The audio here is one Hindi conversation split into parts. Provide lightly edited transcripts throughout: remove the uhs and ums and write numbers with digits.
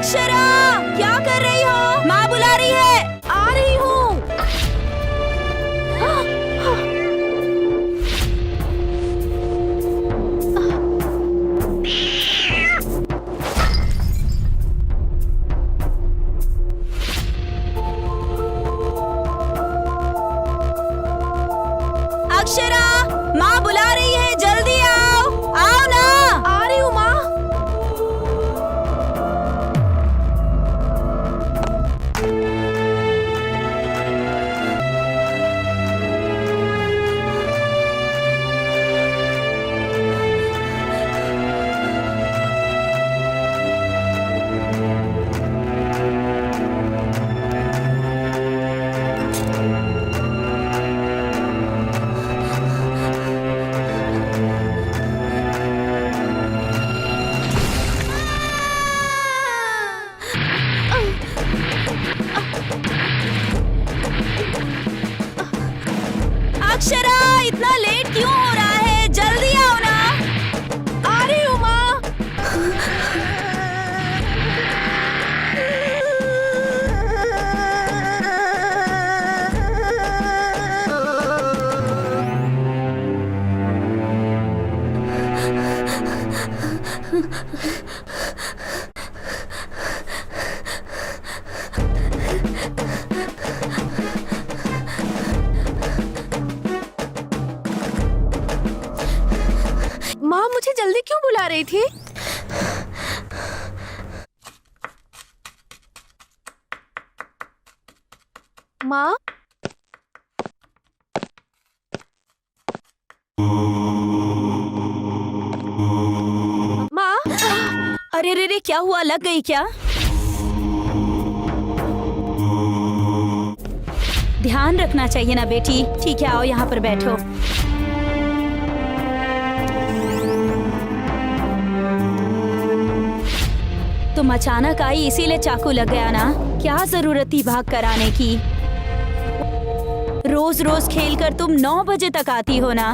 अक्षरा, क्या कर रही हो? माँ बुला रही है। आ रही हूँ। अक्षरा, माँ बुला रही है, जल्दी आओ। आओ ना। आ रही हूँ माँ। अक्षरा, इतना लेट क्यों हो रहा है? जल्दी आओ ना। आ रही हूँ माँ। माँ मुझे जल्दी क्यों बुला रही थी? माँ, माँ, अरे रे रे, क्या हुआ? लग गई क्या? ध्यान रखना चाहिए ना बेटी। ठीक है, आओ यहाँ पर बैठो। तुम अचानक आई इसीलिए चाकू लग गया ना? क्या जरूरत थी भाग कर आने की? रोज रोज खेल कर तुम 9 बजे तक आती हो ना।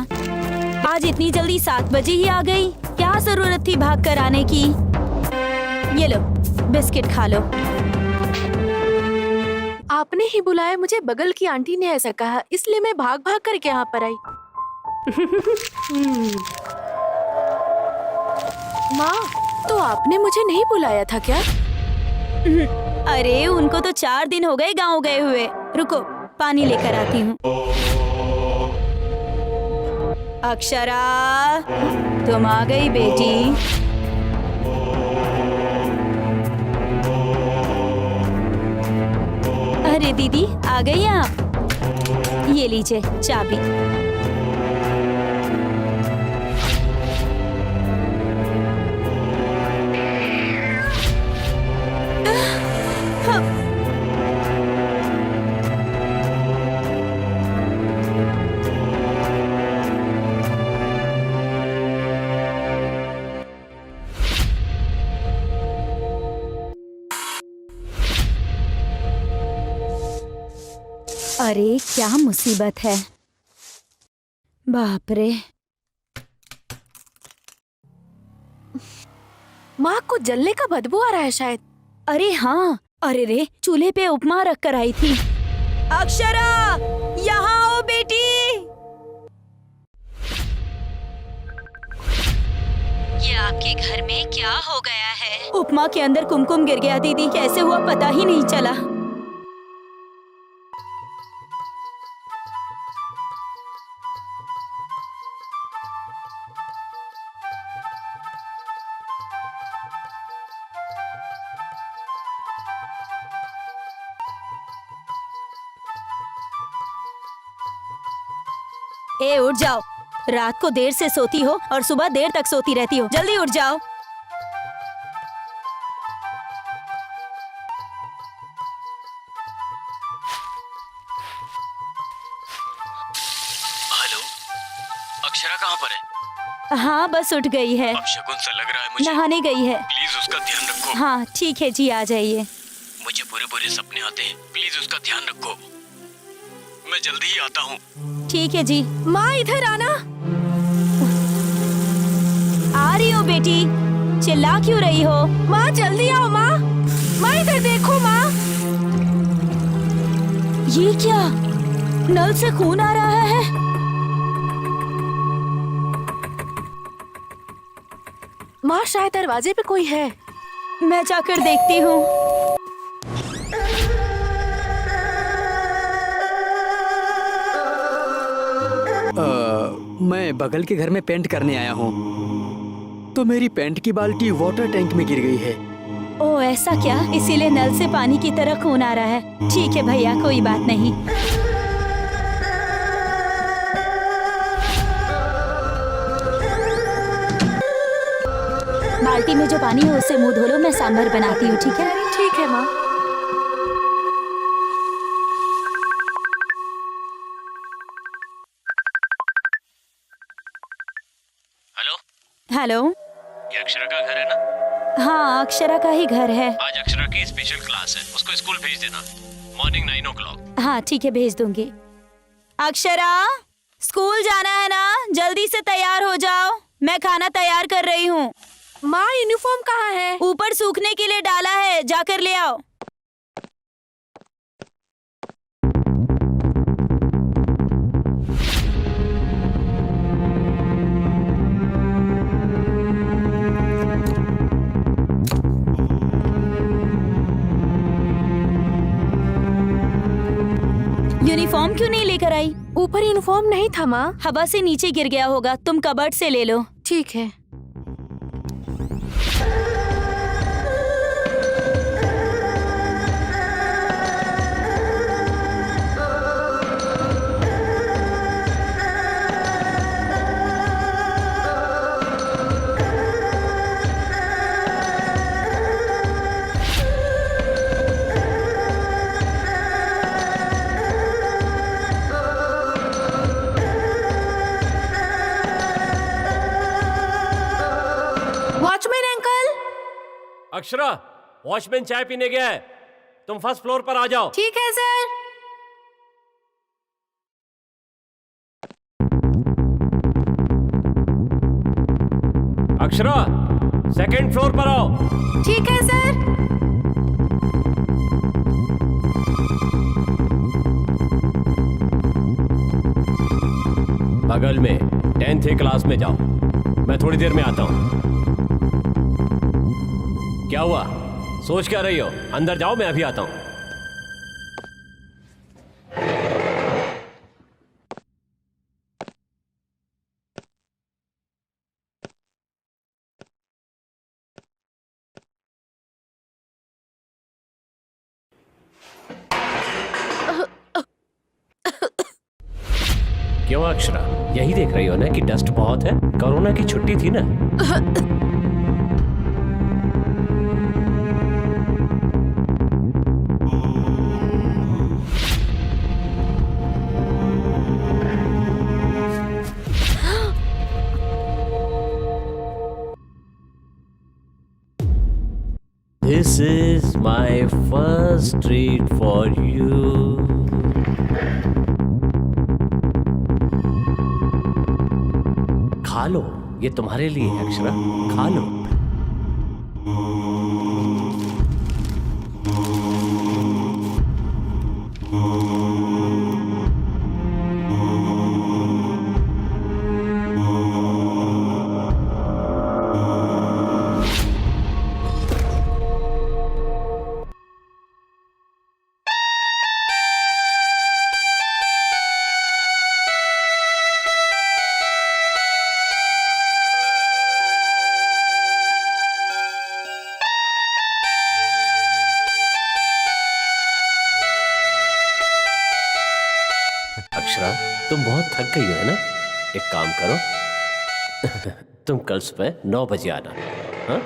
आज इतनी जल्दी 7 बजे ही आ गई। क्या जरूरत थी भाग कर आने की? ये लो, बिस्किट खा लो। आपने ही बुलाया मुझे, बगल की आंटी ने ऐसा कहा, इसलिए मैं भाग भाग करके यहाँ पर आई। माँ, तो आपने मुझे नहीं बुलाया था क्या? अरे उनको तो 4 दिन हो गए गाँव गए हुए। रुको, पानी लेकर आती हूँ। अक्षरा, तुम आ गई बेटी। अरे दीदी, आ गई आप? ये लीजिए चाबी। अरे क्या मुसीबत है, बाप रे। माँ को जलने का बदबू आ रहा है शायद। अरे हाँ, अरे रे, चूल्हे पे उपमा रख कर आई थी। अक्षरा, यहाँ आओ बेटी। ये आपके घर में क्या हो गया है? उपमा के अंदर कुमकुम गिर गया दीदी, कैसे हुआ पता ही नहीं चला। ए उठ जाओ, रात को देर से सोती हो और सुबह देर तक सोती रहती हो। जल्दी उठ जाओ। हेलो, अक्षरा कहाँ पर है? हाँ बस उठ गई है। अब शगुन सा लग रहा है मुझे। नहाने गई है। प्लीज उसका ध्यान रखो। हाँ ठीक है जी, आ जाइए। मुझे बुरे बुरे सपने आते हैं, प्लीज उसका ध्यान रखो। मैं जल्दी ही आता हूँ। ठीक है जी। माँ इधर आना। आ रही हो बेटी, चिल्ला क्यों रही हो? माँ जल्दी आओ माँ। माँ इधर देखो माँ। ये क्या? नल से खून आ रहा है। माँ शायद दरवाजे पे कोई है। मैं जाकर देखती हूँ। मैं बगल के घर में पेंट करने आया हूँ, तो मेरी पेंट की बाल्टी वाटर टैंक में गिर गई है। ओह ऐसा क्या? इसीलिए नल से पानी की तरह खून आ रहा है। ठीक है भैया, कोई बात नहीं। बाल्टी में जो पानी है उससे मुंह धो लो, मैं सांभर बनाती हूँ। ठीक है? ठीक है माँ। Hello, hello. ये अक्षरा का घर है ना? हाँ, अक्षरा का ही घर है। आज अक्षरा की स्पेशल क्लास है, उसको स्कूल भेज देना। Morning 9 o'clock। हाँ ठीक है, भेज दूंगी। अक्षरा, स्कूल जाना है ना? जल्दी से तैयार हो जाओ, मैं खाना तैयार कर रही हूँ। माँ यूनिफॉर्म कहाँ है? ऊपर सूखने के लिए डाला है, जाकर ले आओ। यूनिफॉर्म क्यों नहीं लेकर आई? ऊपर यूनिफॉर्म नहीं था माँ। हवा से नीचे गिर गया होगा, तुम कबर्ड से ले लो। ठीक है। Watchman uncle. अक्षरा, वॉचमैन चाय पीने गया है, तुम फर्स्ट फ्लोर पर आ जाओ। ठीक है सर। अक्षरा, सेकंड फ्लोर पर आओ। ठीक है सर। बगल में 10th A क्लास में जाओ, मैं थोड़ी देर में आता हूँ। क्या हुआ, सोच क्या रही हो? अंदर जाओ, मैं अभी आता हूँ। क्यों अक्षरा, यही देख रही हो ना कि डस्ट बहुत है? कोरोना की छुट्टी थी ना। This is my first treat for you. खा लो, ये तुम्हारे लिए है अक्षरा, खा लो। अक्षरा, तुम बहुत थक गई हो है ना? एक काम करो, तुम कल सुबह 9 बजे आना। हाँ?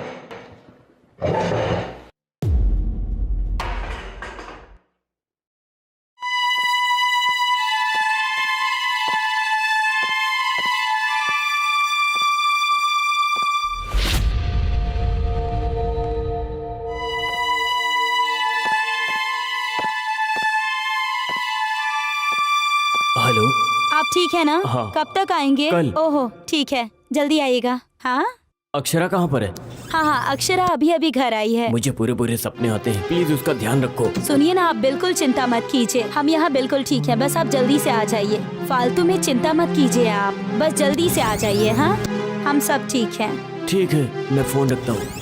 हेलो, आप ठीक है ना? हाँ। कब तक आएंगे? कल। ओहो ठीक है, जल्दी आइएगा। हाँ अक्षरा कहाँ पर है? हाँ हाँ, अक्षरा अभी अभी घर आई है। मुझे पूरे पूरे सपने आते हैं, प्लीज उसका ध्यान रखो। सुनिए ना, आप बिल्कुल चिंता मत कीजिए, हम यहाँ बिल्कुल ठीक है। बस आप जल्दी से आ जाइए, फालतू में चिंता मत कीजिए आप, बस जल्दी से आ जाइए। हाँ, हम सब ठीक हैं। ठीक है, मैं फोन रखता हूँ।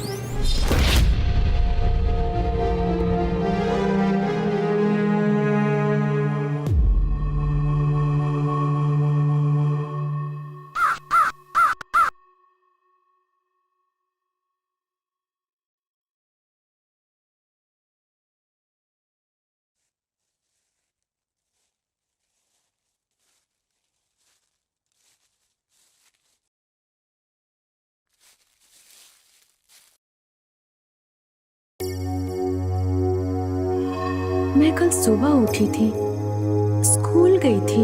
मैं कल सुबह उठी थी, स्कूल गई थी।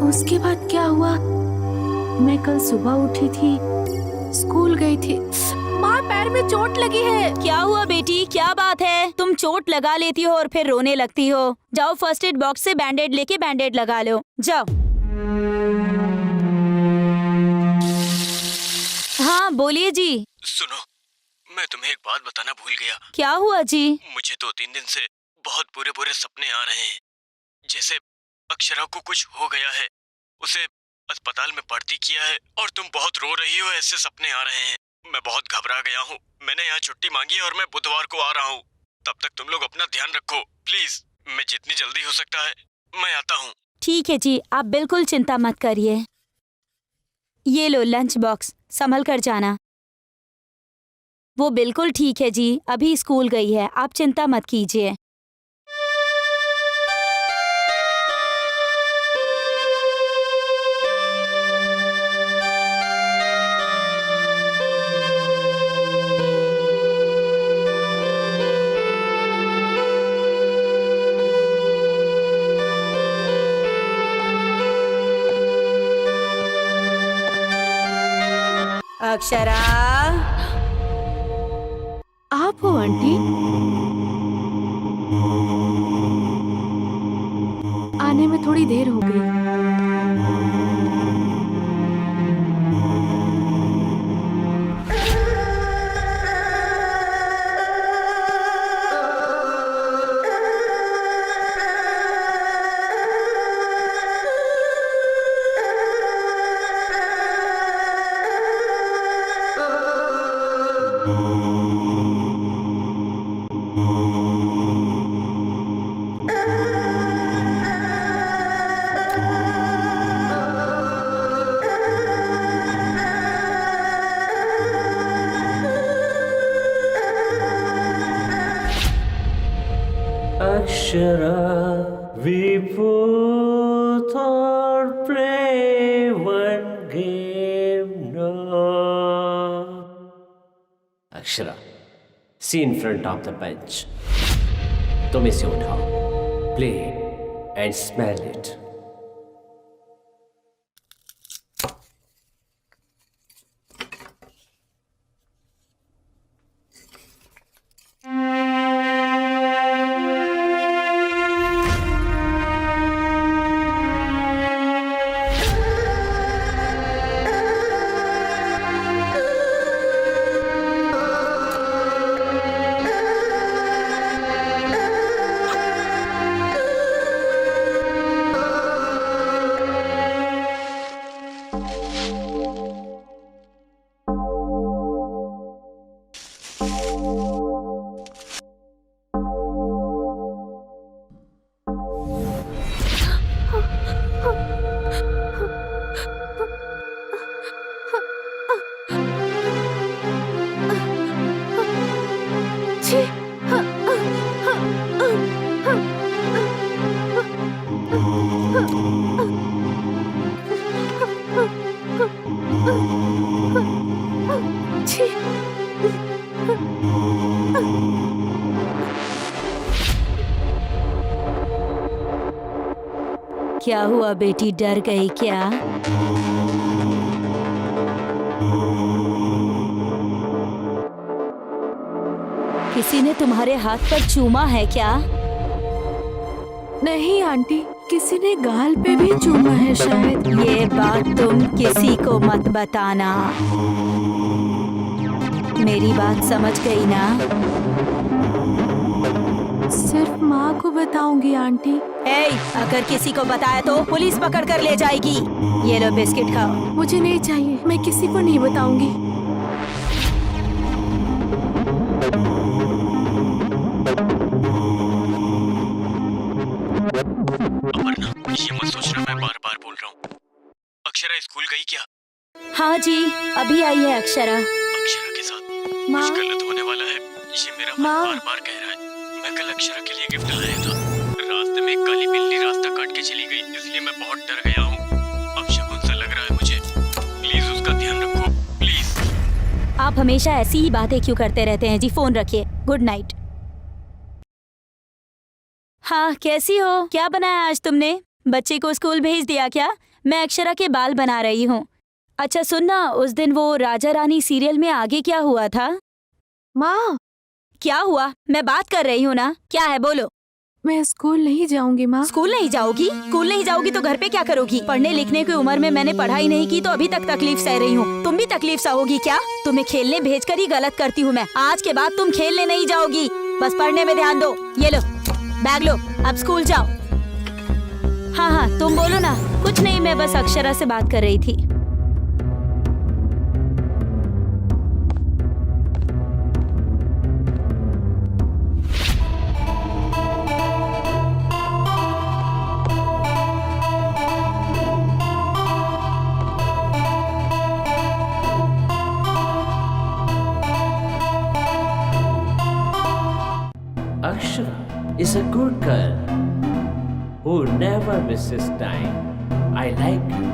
उसके बाद क्या हुआ? मैं कल सुबह उठी थी, स्कूल गई थी। माँ, पैर में चोट लगी है। क्या हुआ बेटी, क्या बात है? तुम चोट लगा लेती हो और फिर रोने लगती हो। जाओ फर्स्ट एड बॉक्स से बैंडेड लेके बैंडेड लगा लो, जाओ। हाँ बोलिए जी। सुनो, मैं तुम्हें एक बात बताना भूल गया। क्या हुआ जी? मुझे 2-3 दिन से बहुत बुरे बुरे सपने आ रहे हैं। जैसे अक्षरा को कुछ हो गया है, उसे अस्पताल में भर्ती किया है और तुम बहुत रो रही हो, ऐसे सपने आ रहे हैं। मैं बहुत घबरा गया हूँ। मैंने यहाँ छुट्टी मांगी है और मैं बुधवार को आ रहा हूँ। तब तक तुम लोग अपना ध्यान रखो प्लीज। मैं जितनी जल्दी हो सकता है मैं आता हूँ। ठीक है जी, आप बिल्कुल चिंता मत करिए। ये लो लंच बॉक्स, संभल कर जाना। वो बिल्कुल ठीक है जी, अभी स्कूल गई है, आप चिंता मत कीजिए। अक्षरा, आप हो आंटी? आने में थोड़ी देर हो गई। Akshara, we both are play one game now. Akshara, see in front of the bench. तुम इसे उठाओ, play and smell it. क्या हुआ बेटी, डर गई क्या? किसी ने तुम्हारे हाथ पर चूमा है क्या? नहीं आंटी, किसी ने गाल पे भी चूमा है शायद। ये बात तुम किसी को मत बताना। मेरी बात समझ गई ना? सिर्फ माँ को बताऊंगी आंटी। ए, अगर किसी को बताया तो पुलिस पकड़ कर ले जाएगी। ये लो बिस्किट खाओ। मुझे नहीं चाहिए, मैं किसी को नहीं बताऊंगी। अपर्णा, ये मत सोचना मैं बार बार बोल रहा हूँ। अक्षरा स्कूल गई क्या? हाँ जी, अभी आई है अक्षरा। अक्षरा के साथ माँ। कुछ गलत होने वाला है, ये मेरा मन माँ। बार बार कह रहा है। मैं कल अक्षरा के लिए गिफ्ट लाया था, रास्ते में एक काली बिल्ली रास्ता काट के चली गई, इसलिए मैं बहुत डर गया हूँ। अब शकुन सा लग रहा है मुझे। प्लीज उसका ध्यान रखो, प्लीज। आप हमेशा ऐसी ही बातें क्यों करते रहते हैं जी? फोन रखिए। Good night. हाँ, कैसी हो? क्या बनाया आज तुमने? बच्चे को स्कूल भेज दिया क्या? मैं अक्षरा के बाल बना रही हूँ। अच्छा सुनना, उस दिन वो राजा रानी सीरियल में आगे क्या हुआ था? माँ, क्या हुआ? मैं बात कर रही हूँ ना। क्या है, बोलो। मैं स्कूल नहीं जाऊंगी माँ। स्कूल नहीं जाओगी? स्कूल नहीं जाओगी तो घर पे क्या करोगी? पढ़ने लिखने की उम्र में मैंने पढ़ाई नहीं की तो अभी तक तकलीफ सह रही हूँ। तुम भी तकलीफ सहोगी क्या? तुम्हें खेलने भेजकर ही गलत करती हूँ मैं। आज के बाद तुम खेलने नहीं जाओगी, बस पढ़ने में ध्यान दो। ये लो बैग लो, अब स्कूल जाओ। हाँ हाँ, तुम बोलो ना। कुछ नहीं, मैं बस अक्षरा से बात कर रही थी। Akshara is a good girl who never misses time. I like you.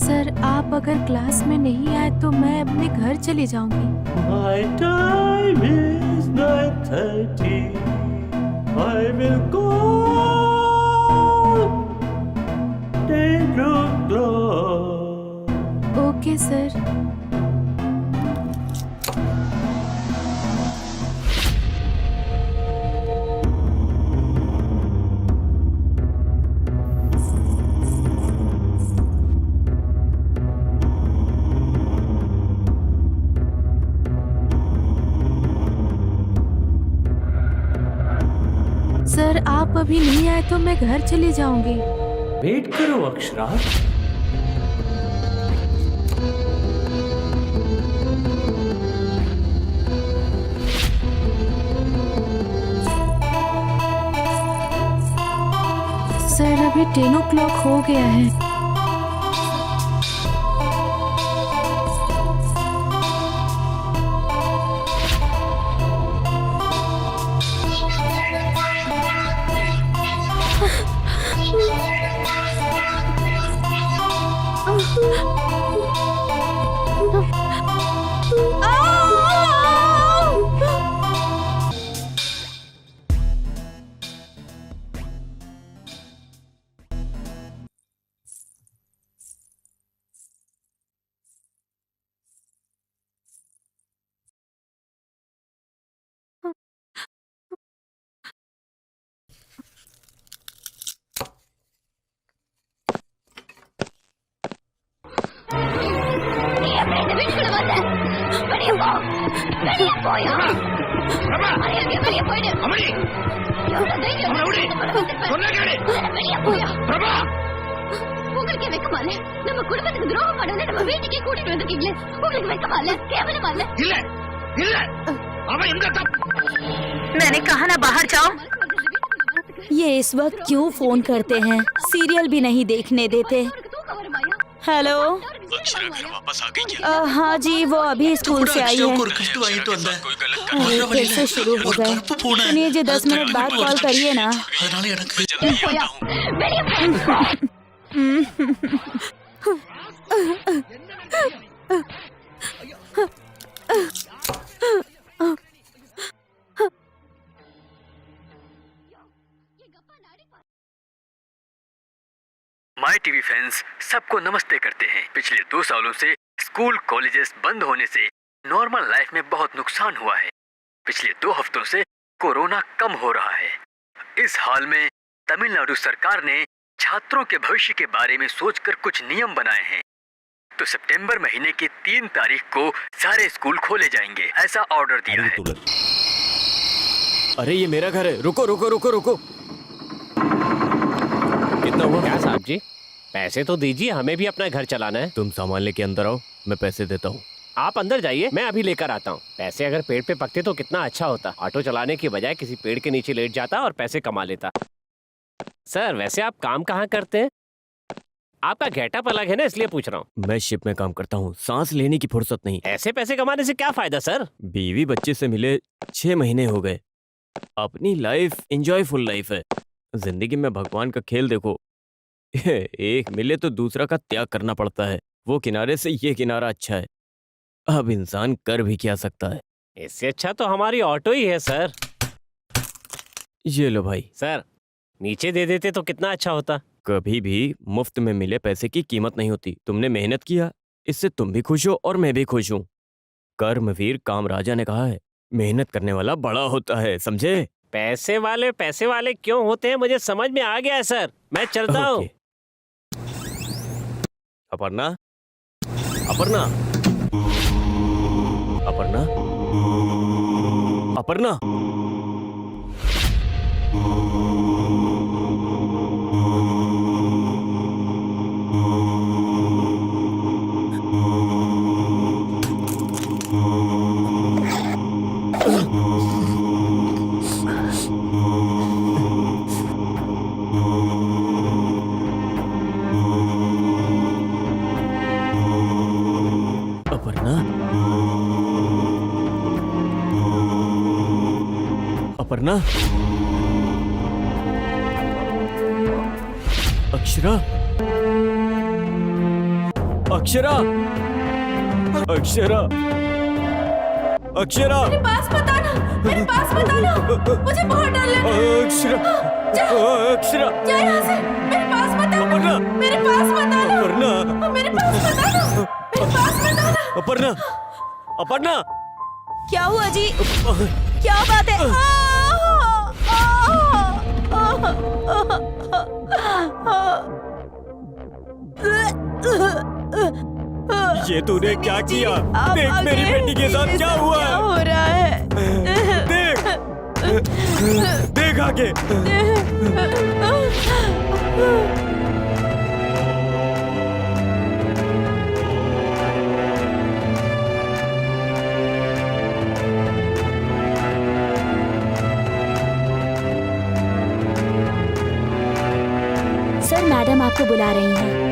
Sir, आप अगर क्लास में नहीं आए तो मैं अपने घर चली जाऊंगी। My time is 9:30. I will go 10 o'clock. Okay sir. Sir, आप अभी नहीं आए तो मैं घर चली जाऊंगी। वेट करो अक्षरा। सर, अभी 10 o'clock हो गया है। உங்களுக்கு வெக்கமால? நம்ம குடும்பத்துக்கு துரோகம் பண்ணவனே நம்ம வீட்டுக்கே கூட்டிட்டு வந்திருக்கீங்களே, உங்களுக்கு வெக்கமால? கேவலமால? இல்ல இல்ல அவன் எந்த தப்பு? मैंने कहा ना बाहर जाओ। ये इस वक्त क्यों फोन करते हैं? सीरियल भी नहीं देखने देते। தூக்கம் வருமாயா? हेलो। अक्षरा घर वापस आ गई क्या? हाँ जी, वो अभी स्कूल से आई है। ஒரு கிஃப்ட் வாங்கிட்டு வந்தேன். कोई गलत अरे, फिर से शुरू हो ஒரு गए। கருப்பு பூனை. सुनिए जी, 10 मिनट बाद कॉल करिए ना। அதனால எனக்கு मैं जल्दी ही आता हूँ। வெளிய போ. माय टीवी फैंस सबको नमस्ते करते हैं। पिछले 2 सालों से स्कूल कॉलेजेस बंद होने से नॉर्मल लाइफ में बहुत नुकसान हुआ है। पिछले 2 हफ्तों से कोरोना कम हो रहा है। इस हाल में तमिलनाडु सरकार ने छात्रों के भविष्य के बारे में सोचकर कुछ नियम बनाए हैं। तो सितंबर महीने की 3 तारीख को सारे स्कूल खोले जाएंगे, ऐसा ऑर्डर दिया है। अरे ये मेरा घर है, रुको रुको रुको रुको। कितना हुआ? क्या साहब जी, पैसे तो दीजिए, हमें भी अपना घर चलाना है। तुम सामान लेके अंदर आओ, मैं पैसे देता हूँ। आप अंदर जाइए, मैं अभी लेकर आता हूँ। पैसे अगर पेड़ पे पकते तो कितना अच्छा होता। ऑटो चलाने की बजाय किसी पेड़ के नीचे लेट जाता और पैसे कमा लेता। सर वैसे आप काम कहाँ करते हैं? आपका गेटअप अलग है ना, इसलिए पूछ रहा हूँ। मैं शिप में काम करता हूँ, सांस लेने की फुर्सत नहीं। ऐसे पैसे कमाने से क्या फायदा सर? बीवी बच्चे से मिले 6 महीने हो गए। अपनी लाइफ एंजॉयफुल लाइफ है। जिंदगी में भगवान का खेल देखो, एक मिले तो दूसरा का त्याग करना पड़ता है। वो किनारे से ये किनारा अच्छा है। अब इंसान कर भी क्या सकता है। इससे अच्छा तो हमारी ऑटो ही है सर। ये लो भाई। सर नीचे दे देते तो कितना अच्छा होता। कभी भी मुफ्त में मिले पैसे की कीमत नहीं होती। तुमने मेहनत किया, इससे तुम भी खुश हो और मैं भी खुश हूँ। कर्मवीर कामराजा ने कहा है, मेहनत करने वाला बड़ा होता है, समझे? पैसे वाले क्यों होते हैं, मुझे समझ में आ गया है सर। मैं चलता हूँ। अपर्णा, अपर्णा, अपर्णा, अपर्णा। अपर्णा, अक्षरा, अक्षरा, अक्षरा, अक्षरा, मेरे पास मत आना, मेरे पास मत आना, मुझे बहुत डर लग रहा है। अक्षरा, अक्षरा, जा यहाँ से, मेरे पास मत आना, अपर्णा, मेरे पास मत आना, अपर्णा, मेरे पास मत आना, मेरे पास मत आना। अपर्णा, अपर्णा, क्या हुआ जी? क्या बात है? ये तूने क्या किया? देख मेरी बेटी के साथ क्या हुआ है? हो रहा है? देख, देख आगे। सर मैडम आपको बुला रही हैं।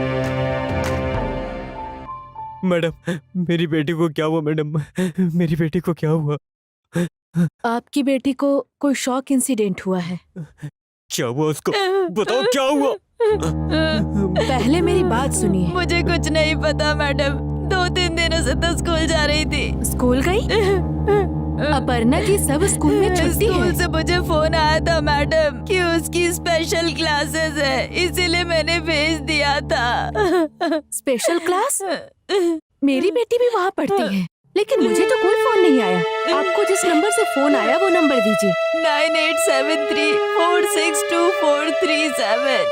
मैडम, मेरी बेटी को क्या हुआ? मैडम, मेरी बेटी को क्या हुआ? आपकी बेटी को कोई शॉक इंसिडेंट हुआ है। क्या हुआ उसको? बताओ क्या हुआ? पहले मेरी बात सुनिए। मुझे कुछ नहीं पता मैडम, 2-3 दिनों से तो स्कूल जा रही थी। स्कूल गई? अपर्णा की सब स्कूल में छुट्टी है। स्कूल से मुझे फोन आया था मैडम कि उसकी स्पेशल क्लासेस है, इसीलिए मैंने भेज दिया था। Special class? मेरी बेटी भी वहाँ पढ़ती है, लेकिन मुझे तो कोई फोन नहीं आया। आपको जिस नंबर से फोन आया वो नंबर दीजिए। 9873462437।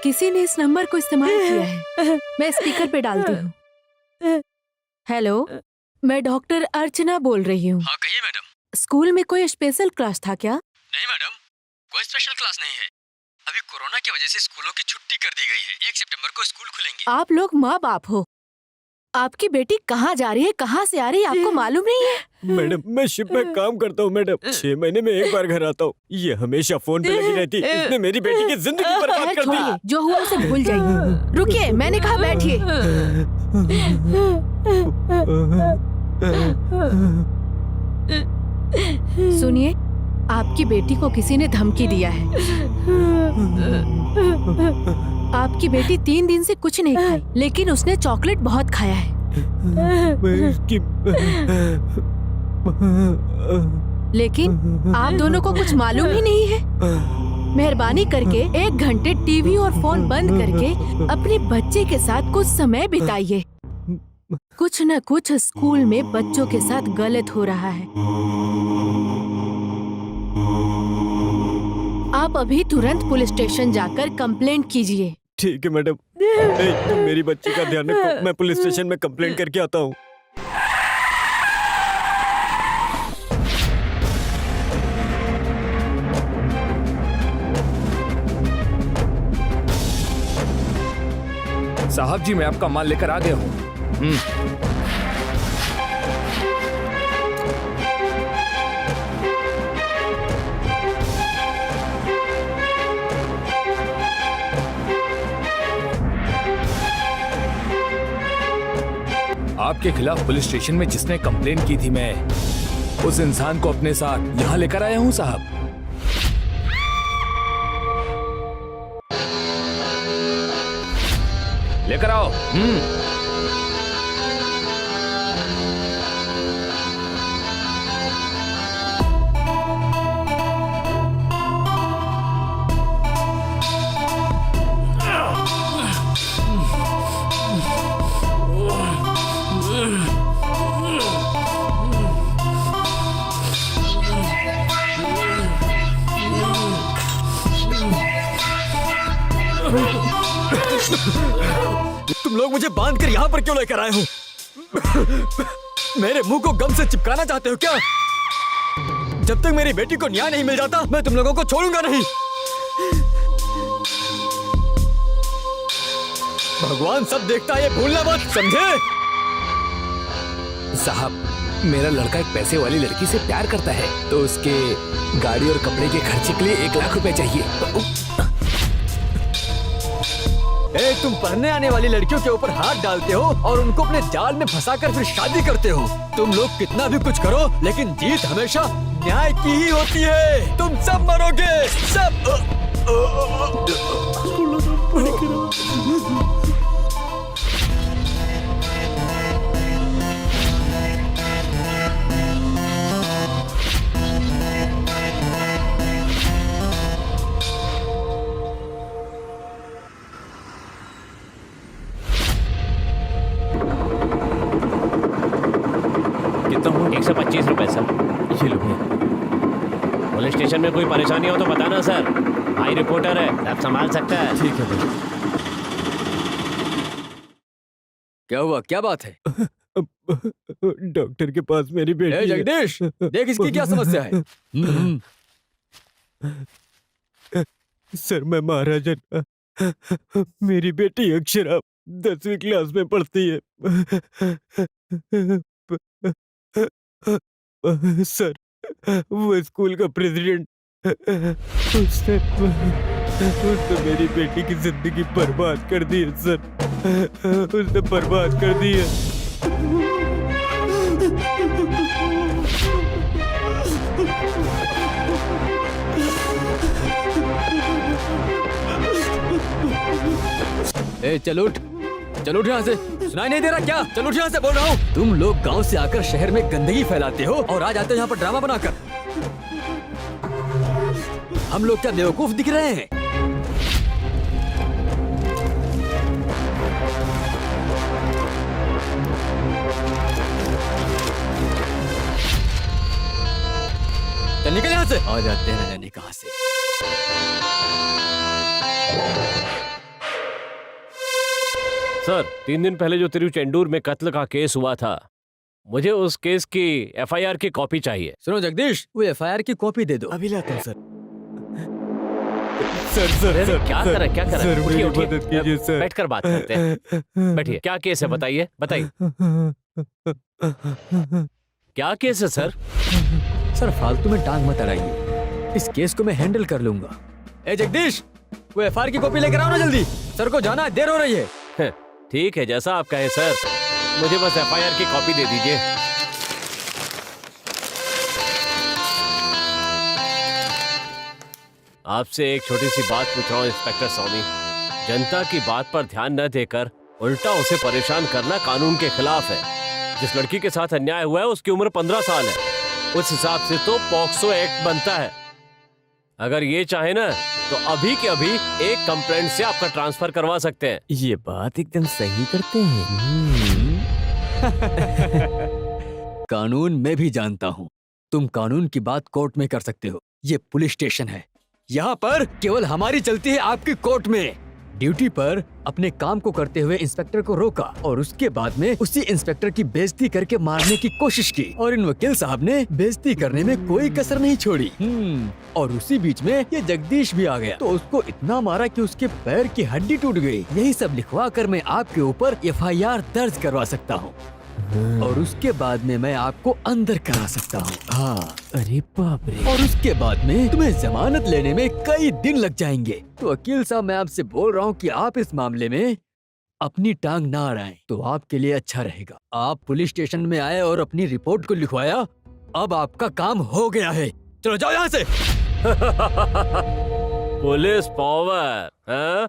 किसी ने इस नंबर को इस्तेमाल किया है। मैं स्पीकर पे डालती हूँ। हेलो, मैं डॉक्टर अर्चना बोल रही हूँ। हाँ कहिए मैडम। स्कूल में कोई स्पेशल क्लास था क्या? नहीं मैडम, कोई स्पेशल क्लास नहीं है। अभी कोरोना की वजह से स्कूलों की छुट्टी कर दी गई है। 1 सितंबर को स्कूल खुलेंगे। आप लोग माँ बाप हो, आपकी बेटी कहाँ जा रही है, कहाँ से आ रही है, आपको मालूम नहीं है? मैडम, मैं शिप में काम करता हूँ मैडम। 6 महीने में एक बार घर आता हूँ। ये हमेशा फोन पे लगी रहती, इसने मेरी बेटी की जिंदगी बर्बाद खैर कर दी। छोड़िए, जो हुआ उसे भूल जाइए। रुकिए, मैंने कहा बैठिए। सुनिए, आपकी बेटी को किसी ने धमकी दिया है। आपकी बेटी 3 दिन से कुछ नहीं खाई, लेकिन उसने चॉकलेट बहुत खाया है। लेकिन आप दोनों को कुछ मालूम ही नहीं है। मेहरबानी करके 1 घंटे टीवी और फोन बंद करके अपने बच्चे के साथ कुछ समय बिताइए। कुछ न कुछ स्कूल में बच्चों के साथ गलत हो रहा है। आप अभी तुरंत पुलिस स्टेशन जाकर कंप्लेंट कीजिए। ठीक है मैडम। तुम मेरी बच्ची का ध्यान रखो, मैं पुलिस स्टेशन में कंप्लेंट करके आता हूँ। साहब जी, मैं आपका माल लेकर आ गया हूँ। आपके खिलाफ पुलिस स्टेशन में जिसने कंप्लेंट की थी, मैं उस इंसान को अपने साथ यहाँ लेकर आया हूँ साहब। लेकर आओ। तुम लोग मुझे बांध कर यहाँ पर क्यों लेकर आए हो? मेरे मुंह को गम से चिपकाना चाहते हो क्या? जब तक मेरी बेटी को न्याय नहीं मिल जाता, मैं तुम लोगों को छोड़ूंगा नहीं। भगवान सब देखता है, ये भूलना मत, समझे? साहब, मेरा लड़का एक पैसे वाली लड़की से प्यार करता है, तो उसके गाड़ी और कपड़े के खर्चे के लिए 1 लाख रुपए चाहिए। तुम पढ़ने आने वाली लड़कियों के ऊपर हाथ डालते हो और उनको अपने जाल में फंसाकर फिर शादी करते हो। तुम लोग कितना भी कुछ करो, लेकिन जीत हमेशा न्याय की ही होती है। तुम सब मरोगे, सब। कितना हुआ? 125 रुपए सर। ये लो। पुलिस स्टेशन में कोई परेशानी हो तो बताना सर, भाई रिपोर्टर है, सब संभाल सकता है। ठीक है भाई। क्या हुआ, क्या बात है? डॉक्टर के पास मेरी बेटी है। जगदीश, देख इसकी क्या समस्या है? सर, मैं महाराजन, मेरी बेटी अक्षरा 10वीं क्लास में पढ़ती है। सर, वो स्कूल का प्रेसिडेंट, उसने मेरी बेटी की जिंदगी बर्बाद कर दी है सर। उसने बर्बाद कर दी है। चल उठ यहाँ से। सुनाई नहीं दे रहा क्या? चल उठ यहाँ से, बोल रहा हूँ। तुम लोग गांव से आकर शहर में गंदगी फैलाते हो और आज आते हो यहाँ पर ड्रामा बनाकर। हम लोग क्या बेवकूफ दिख रहे हैं? चल निकल यहाँ से। आ जाते हैं, रहने कहाँ से। सर, 3 दिन पहले जो तिरुचेंदूर में कत्ल का केस हुआ था, मुझे उस केस की एफआईआर की कॉपी चाहिए। सुनो जगदीश, वो एफआईआर की कॉपी दे दो। अभी लाता हूँ सर। सर, क्या कर रहे, क्या कर रहे? सर, उठिए, मेरी उठिए। मदद कीजिए सर। बैठकर बात करते हैं। बैठिए। क्या केस है, बताइए, बताइए। क्या केस है सर? सर, फालतू में टांग मत अड़ाइए, इस केस को मैं हैंडल कर लूंगा। ए जगदीश, वो एफआईआर की कॉपी लेकर आओ ना जल्दी। सर को जाना है, देर हो रही है। ठीक है, जैसा आप कहें सर। मुझे बस एफआईआर की कॉपी दे दीजिए। आपसे एक छोटी सी बात पूछ रहा हूँ इंस्पेक्टर स्वामी। जनता की बात पर ध्यान न देकर उल्टा उसे परेशान करना कानून के खिलाफ है। जिस लड़की के साथ अन्याय हुआ है उसकी उम्र 15 साल है। उस हिसाब से तो पॉक्सो एक्ट बनता है। अगर ये चाहे ना तो अभी के अभी एक कंप्लेंट से आपका ट्रांसफर करवा सकते हैं। ये बात एकदम सही करते हैं। कानून मैं भी जानता हूँ। तुम कानून की बात कोर्ट में कर सकते हो, ये पुलिस स्टेशन है। यहाँ पर केवल हमारी चलती है, आपकी कोर्ट में। ड्यूटी पर अपने काम को करते हुए इंस्पेक्टर को रोका और उसके बाद में उसी इंस्पेक्टर की बेइज्जती करके मारने की कोशिश की और इन वकील साहब ने बेइज्जती करने में कोई कसर नहीं छोड़ी। और उसी बीच में ये जगदीश भी आ गया तो उसको इतना मारा कि उसके पैर की हड्डी टूट गई। यही सब लिखवा कर मैं आपके ऊपर FIR दर्ज करवा सकता हूँ और उसके बाद में मैं आपको अंदर करा सकता हूँ। हाँ, अरे बाप रे। और उसके बाद में तुम्हें जमानत लेने में कई दिन लग जाएंगे। तो वकील साहब, मैं आपसे बोल रहा हूँ कि आप इस मामले में अपनी टांग ना अड़ाएं तो आपके लिए अच्छा रहेगा। आप पुलिस स्टेशन में आए और अपनी रिपोर्ट को लिखवाया, अब आपका काम हो गया है। चलो जाओ यहाँ से। पुलिस पावर, हाँ?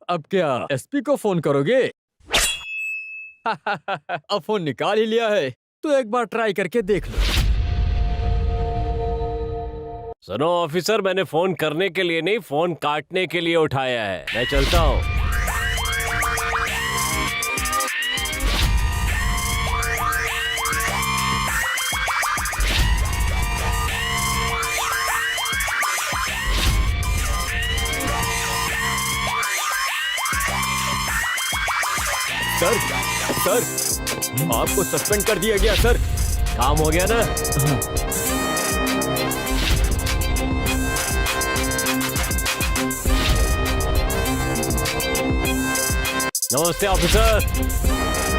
अब क्या SP को फोन करोगे? अब फोन निकाल ही लिया है तो एक बार ट्राई करके देख लो। सुनो ऑफिसर, मैंने फोन करने के लिए नहीं, फोन काटने के लिए उठाया है। मैं चलता हूँ। सर, आपको सस्पेंड कर दिया गया सर। काम हो गया ना? नमस्ते ऑफिसर।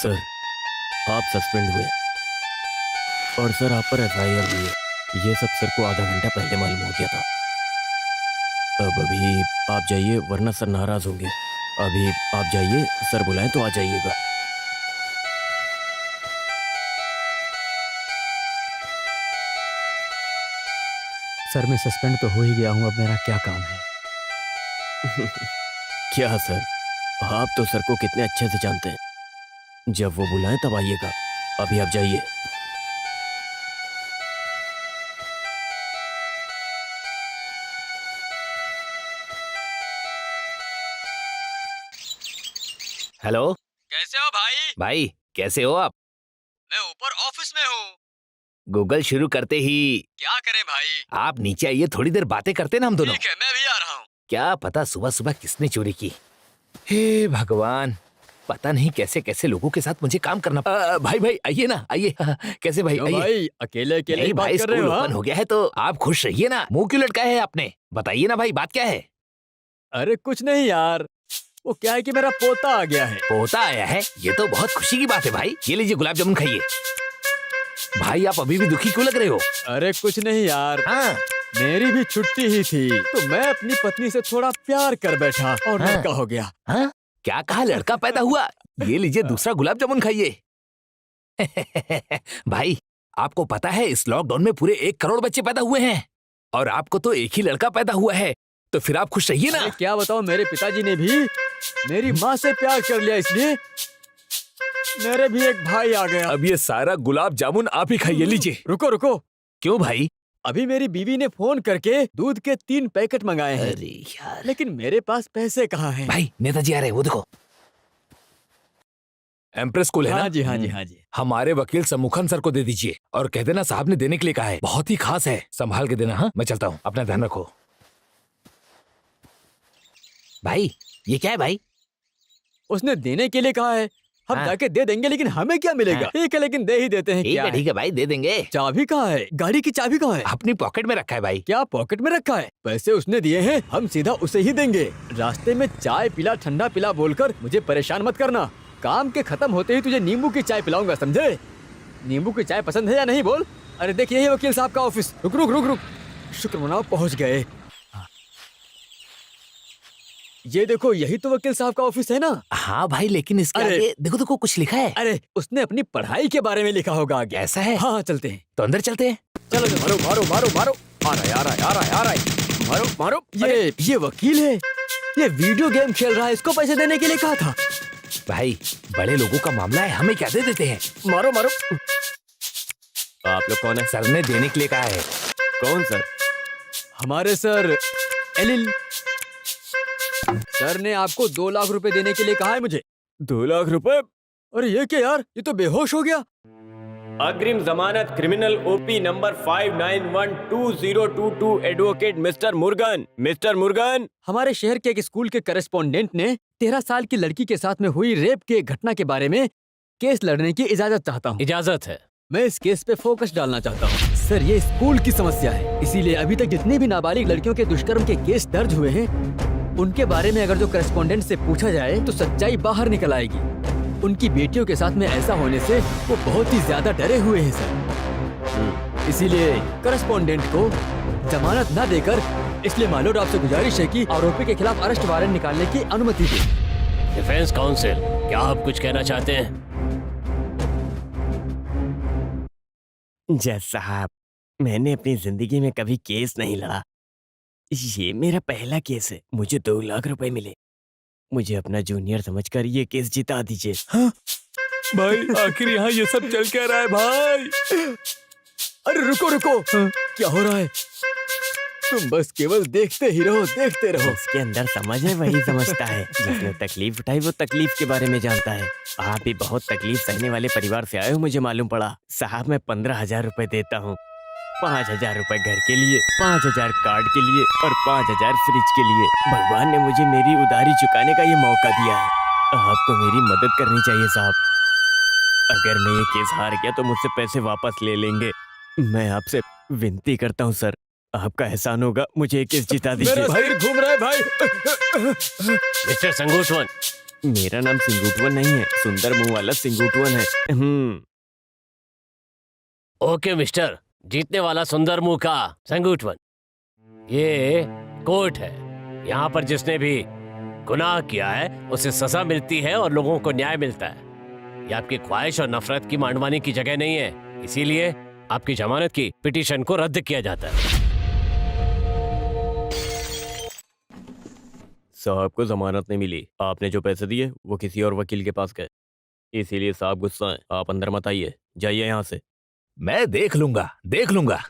सर, आप सस्पेंड हुए और सर आप पर FIR हुई है। ये सब सर को आधा घंटा पहले मालूम हो गया था। अब अभी आप जाइए वरना सर नाराज होंगे। अभी आप जाइए, सर बुलाएं तो आ जाइएगा। सर मैं सस्पेंड तो हो ही गया हूँ, अब मेरा क्या काम है? क्या सर, आप तो सर को कितने अच्छे से जानते हैं। जब वो बुलाएं तब आइएगा। अभी आप जाइए। हेलो, कैसे हो भाई? भाई कैसे हो आप? मैं ऊपर ऑफिस में हूँ। गूगल शुरू करते ही क्या करें भाई? आप नीचे आइए, थोड़ी देर बातें करते ना हम दोनों। ठीक है, मैं भी आ रहा हूँ। क्या पता सुबह सुबह किसने चोरी की। हे भगवान, पता नहीं कैसे कैसे लोगों के साथ मुझे काम करना। भाई आइए ना, आइए। कैसे भाई? आइए। भाई अकेले अकेले नहीं बात भाई, कर रहे स्कूल हो? ओपन हो गया है तो आप खुश रहिए ना। मुंह क्यों लटकाया है आपने? बताइए ना भाई, बात क्या है? अरे कुछ नहीं यार, वो क्या है कि मेरा पोता आ गया है। पोता आया है? ये तो बहुत खुशी की बात है भाई। ये लीजिए गुलाब जामुन खाइए। भाई आप अभी भी दुखी क्यों लग रहे हो? अरे कुछ नहीं यार, हाँ, मेरी भी छुट्टी ही थी तो मैं अपनी पत्नी से थोड़ा प्यार कर बैठा और हाँ। लड़का हो गया। हाँ? क्या कहा? लड़का पैदा हुआ? ये लीजिए दूसरा गुलाब जामुन खाइए। भाई आपको पता है इस लॉकडाउन में पूरे 1 करोड़ बच्चे पैदा हुए हैं और आपको तो एक ही लड़का पैदा हुआ है, तो फिर आप खुश रहिए ना। अरे क्या बताओ, मेरे पिताजी ने भी मेरी माँ से प्यार कर लिया, इसलिए मेरे भी एक भाई आ गया। अब ये सारा गुलाब जामुन आप ही खाइए। लीजिए। रुको रुको, क्यों भाई? अभी मेरी बीवी ने फोन करके दूध के 3 पैकेट मंगाए हैं, अरे यार, लेकिन मेरे पास पैसे कहाँ हैं? भाई नेताजी आ रहे हैं, वो देखो। एम्प्रेस स्कूल है ना? हाँ जी हाँ जी हाँ जी। हमारे वकील सम्मुखन सर को दे दीजिए और कह देना साहब ने देने के लिए कहा है, बहुत ही खास है, संभाल के देना। हाँ मैं चलता हूँ, अपना ध्यान रखो। भाई ये क्या है भाई? उसने देने के लिए कहा है, हम हाँ। जाके दे देंगे, लेकिन हमें क्या मिलेगा? हाँ। ठीक है, लेकिन दे ही देते हैं। ठीक क्या है ठीक है भाई, दे देंगे। चाबी कहाँ है? गाड़ी की चाबी कहाँ है? अपनी पॉकेट में रखा है भाई। क्या पॉकेट में रखा है? पैसे उसने दिए हैं, हम सीधा उसे ही देंगे। रास्ते में चाय पिला, ठंडा पिला बोलकर मुझे परेशान मत करना। काम के खत्म होते ही तुझे नींबू की चाय पिलाऊंगा, समझे? नींबू की चाय पसंद है या नहीं बोल? अरे देख, यही वकील साहब का ऑफिस। रुक रुक रुक रुक, शुक्र मनाओ पहुंच गए। ये देखो, यही तो वकील साहब का ऑफिस है ना? हाँ भाई, लेकिन इसके अरे! आगे देखो देखो कुछ लिखा है। अरे उसने अपनी पढ़ाई के बारे में लिखा होगा आगे। ऐसा है? हाँ चलते हैं। तो अंदर चलते हैं। चलो मारो मारो मारो मारो। आ रहा है आ रहा है आ रहा है आ रहा है। मारो मारो। ये वकील है, ये वीडियो गेम खेल रहा है, इसको पैसे देने के लिए कहा था। भाई बड़े लोगों का मामला है, हमें क्या दे देते हैं। मारो मारो। आप लोग कौन है? सर ने देने के लिए कहा है। कौन सर? हमारे सर एलिल सर ने आपको 2 लाख रुपए देने के लिए कहा है मुझे। 2 लाख रुपए? अरे ये क्या यार, ये तो बेहोश हो गया। अग्रिम जमानत criminal OP number 591222 advocate mister Murugan. Mister Murugan, हमारे शहर के एक स्कूल के करेस्पॉन्डेंट ने 13 साल की लड़की के साथ में हुई रेप के घटना के बारे में केस लड़ने की इजाजत चाहता हूँ। इजाजत है। मैं इस केस पे फोकस डालना चाहता हूँ। सर ये स्कूल की समस्या है, इसीलिए अभी तक जितने भी नाबालिग लड़कियों के दुष्कर्म के केस दर्ज हुए हैं, उनके बारे में अगर जो करेस्पॉन्डेंट से पूछा जाए तो सच्चाई बाहर निकल आएगी। उनकी बेटियों के साथ में ऐसा होने से वो बहुत ही ज्यादा डरे हुए हैं सर। इसीलिए करेस्पॉन्डेंट को जमानत न देकर, इसलिए मालोड आपसे गुजारिश है कि आरोपी के खिलाफ अरेस्ट वारंट निकालने की अनुमति दें। डिफेंस काउंसिल, क्या आप कुछ कहना चाहते हैं? जज साहब, मैंने अपनी जिंदगी में कभी केस नहीं लड़ा। ये मेरा पहला केस है। मुझे 2 लाख रुपए मिले। मुझे अपना जूनियर समझकर ये केस जिता दीजिए। हाँ? भाई आखिर यहाँ ये सब चल क्या रहा है भाई? अरे रुको रुको, क्या हो रहा है? तुम बस केवल देखते ही रहो, देखते रहो। इसके अंदर समझ है वही समझता है। जिसने तकलीफ उठाई वो तकलीफ के बारे में जानता है। आप भी बहुत तकलीफ सहने वाले परिवार से आए हो, मुझे मालूम पड़ा। साहब मैं 15,000 रुपए देता हूँ। 5,000 रुपए घर के लिए, 5,000 कार्ड के लिए और 5,000 फ्रिज के लिए। भगवान ने मुझे मेरी उधारी चुकाने का ये मौका दिया है। आपको मेरी मदद करनी चाहिए साहब। अगर मैं ये केस हार गया तो मुझसे पैसे वापस ले लेंगे। मैं आपसे विनती करता हूँ सर, आपका एहसान होगा, मुझे ये केस जिता दीजिए। मेरा सिर घूम रहा है भाई। मिस्टर संगूटवन। मेरा नाम सिंगूटवन नहीं है, सुंदर मुंह वाला सिंगूटवन है। ओके मिस्टर, जीतने वाला सुंदर मुंह का संगूटवन। ये कोर्ट है। यहाँ पर जिसने भी गुनाह किया है उसे सजा मिलती है और लोगों को न्याय मिलता है। ये आपकी ख्वाहिश और नफरत की मांडवानी की जगह नहीं है। इसीलिए आपकी जमानत की पिटीशन को रद्द किया जाता है। साहब को जमानत नहीं मिली। आपने जो पैसे दिए वो किसी और वकील के पास गए, इसीलिए साहब गुस्सा है। आप अंदर मत आइए, जाइए यहाँ से। मैं देख लूंगा, देख लूंगा।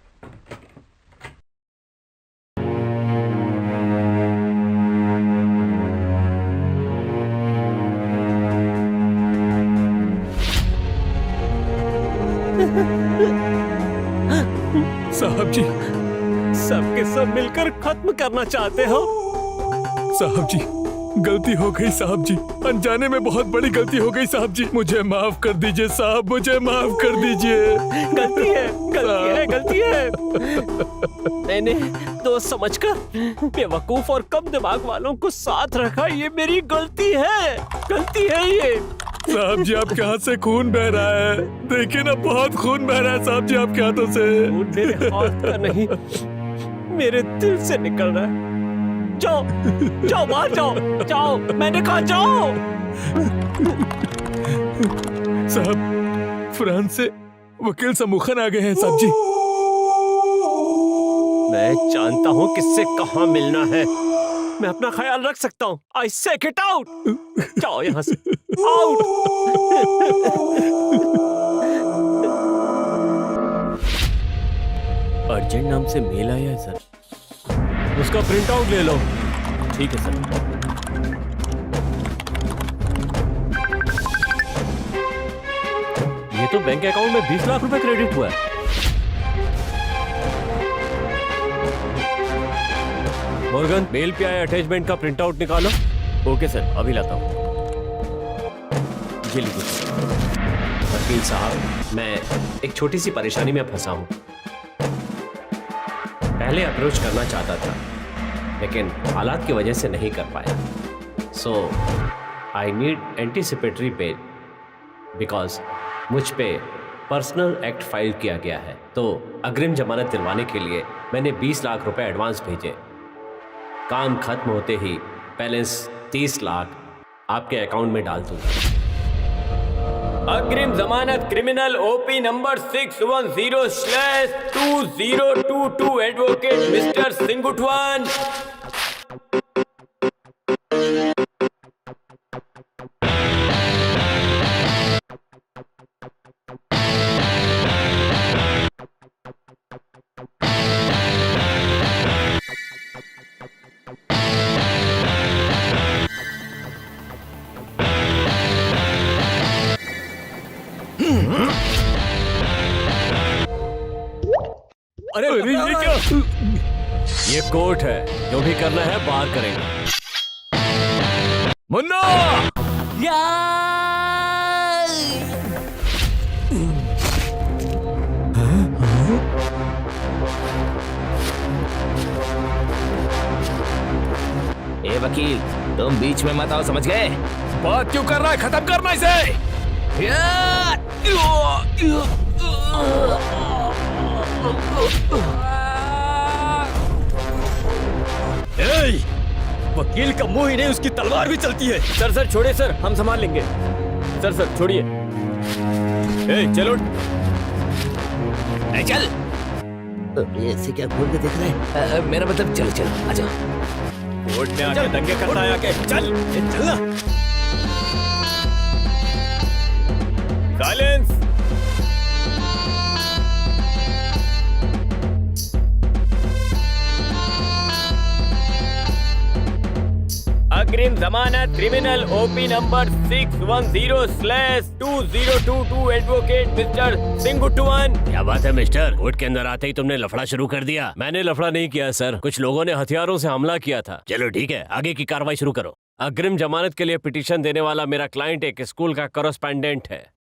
साहब जी, सबके सब मिलकर खत्म करना चाहते हो? साहब जी, गलती हो गई साहब जी, अनजाने में बहुत बड़ी गलती हो गई साहब जी, मुझे माफ कर दीजिए साहब, मुझे माफ कर दीजिए। गलती है, गलती है, गलती है। मैंने दोस्त समझकर बेवकूफ और कम दिमाग वालों को साथ रखा, ये मेरी गलती है, गलती है ये। साहब जी आपके हाथ से खून बह रहा है, देखिए ना बहुत खून बह रहा है साहब जी आपके हाथों से। खून मेरे हाथ का नहीं, मेरे दिल से निकल रहा है। जाओ, जाओ बाहर जाओ, जाओ, मैंने कहा जाओ। साहब फ्रांस से वकील समूखन आ गए हैं साहब जी। मैं जानता हूँ किससे कहाँ मिलना है। मैं अपना ख्याल रख सकता हूँ। I say get out। जाओ यहाँ से, आउट। अर्जेंट नाम से मेल आया है सर। उसका प्रिंट आउट ले लो। ठीक है सर। ये तो बैंक अकाउंट में 20 लाख रुपए क्रेडिट हुआ है। मॉर्गन, मेल पे आए अटैचमेंट का प्रिंट आउट निकालो। ओके सर, अभी लाता हूँ। ये लीजिए। वकील साहब, मैं एक छोटी सी परेशानी में फंसा हूँ। पहले अप्रोच करना चाहता था, लेकिन हालात की वजह से नहीं कर पाया। So I need anticipatory bail because मुझ पे पर्सनल एक्ट फाइल किया गया है। तो अग्रिम जमानत दिलवाने के लिए मैंने 20 लाख रुपए एडवांस भेजे। काम खत्म होते ही बैलेंस 30 लाख आपके अकाउंट में डाल दूंगा। अग्रिम जमानत criminal OP number 610/2022 advocate mister सिंगुटवान। अरे ये क्या? ये कोर्ट है, जो भी करना है बाहर करेंगे। मुन्ना! ए वकील, तुम बीच में मत आओ, समझ गए? बात क्यों कर रहा है? खत्म करना इसे। वकील का मुंह ही नहीं, उसकी तलवार भी चलती है। सर छोड़िए सर, हम संभाल लेंगे। सर छोड़िए। चलो चल। ऐसे क्या घूर के देख रहे हैं? मेरा मतलब चलो चलो, आ जाओ। कोर्ट में आके दंगे करता है आके। चल चलना। साइलेंस। अग्रिम जमानत criminal OP number 610/2022 advocate mister सिंगुटवान। क्या बात है मिस्टर, कोर्ट के अंदर आते ही तुमने लफड़ा शुरू कर दिया। मैंने लफड़ा नहीं किया सर, कुछ लोगों ने हथियारों से हमला किया था। चलो ठीक है, आगे की कार्रवाई शुरू करो। अग्रिम जमानत के लिए पिटीशन देने वाला मेरा क्लाइंट एक स्कूल का कॉरेस्पॉन्डेंट है।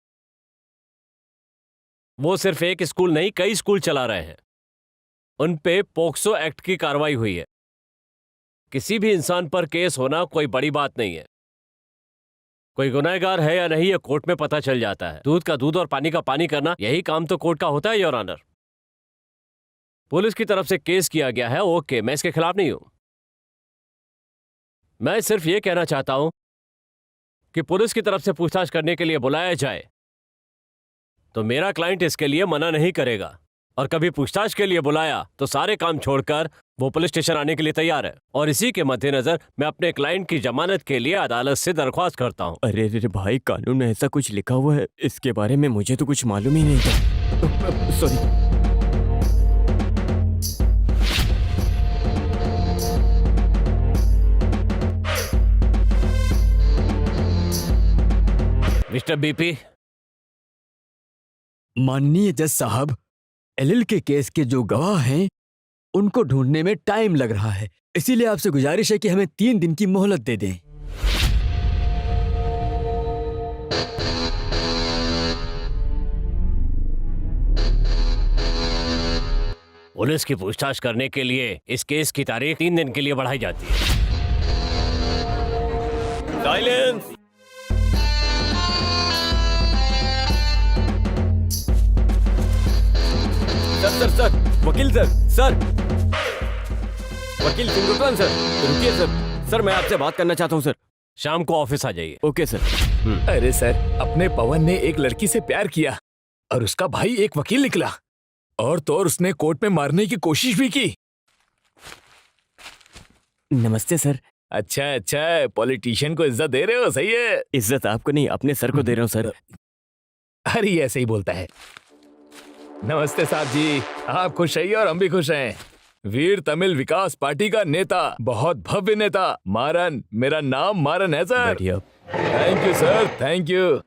वो सिर्फ एक स्कूल नहीं, कई स्कूल चला रहे हैं। उन पे पोक्सो एक्ट की कार्रवाई हुई है। किसी भी इंसान पर केस होना कोई बड़ी बात नहीं है। कोई गुनहगार है या नहीं ये कोर्ट में पता चल जाता है। दूध का दूध और पानी का पानी करना, यही काम तो कोर्ट का होता है योर ऑनर। पुलिस की तरफ से केस किया गया है, ओके, मैं इसके खिलाफ नहीं हूं। मैं सिर्फ ये कहना चाहता हूं कि पुलिस की तरफ से पूछताछ करने के लिए बुलाया जाए तो मेरा क्लाइंट इसके लिए मना नहीं करेगा, और कभी पूछताछ के लिए बुलाया तो सारे काम छोड़कर वो पुलिस स्टेशन आने के लिए तैयार है। और इसी के मद्देनजर मैं अपने क्लाइंट की जमानत के लिए अदालत से दरख्वास्त करता हूं। अरे भाई, कानून में ऐसा कुछ लिखा हुआ है, इसके बारे में मुझे तो कुछ मालूम ही नहीं था। सॉरी। Mister BP. माननीय जज साहब, एलएल के केस के जो गवाह हैं उनको ढूंढने में टाइम लग रहा है, इसीलिए आपसे गुजारिश है कि हमें 3 दिन की मोहलत दे दें। पुलिस की पूछताछ करने के लिए इस केस की तारीख 3 दिन के लिए बढ़ाई जाती है। साइलेंस। सर वकील सर वकील सिंगुटवान सर, रुकिए सर मैं आपसे बात करना चाहता हूँ सर। शाम को ऑफिस आ जाइए। Okay sir. अरे सर, अपने पवन ने एक लड़की से प्यार किया और उसका भाई एक वकील निकला, और तो और उसने कोर्ट में मारने की कोशिश भी की। नमस्ते सर। अच्छा, पॉलिटिशियन को इज्जत दे रहे हो, सही है। इज्जत आपको नहीं, अपने सर को दे रहा हूँ सर। अरे ये ऐसे ही बोलता है। नमस्ते साहब जी, आप खुश रहिए और हम भी खुश हैं। वीर तमिल विकास पार्टी का नेता, बहुत भव्य नेता मारन, मेरा नाम मारन है सर। बढ़िया। Thank you sir, thank you.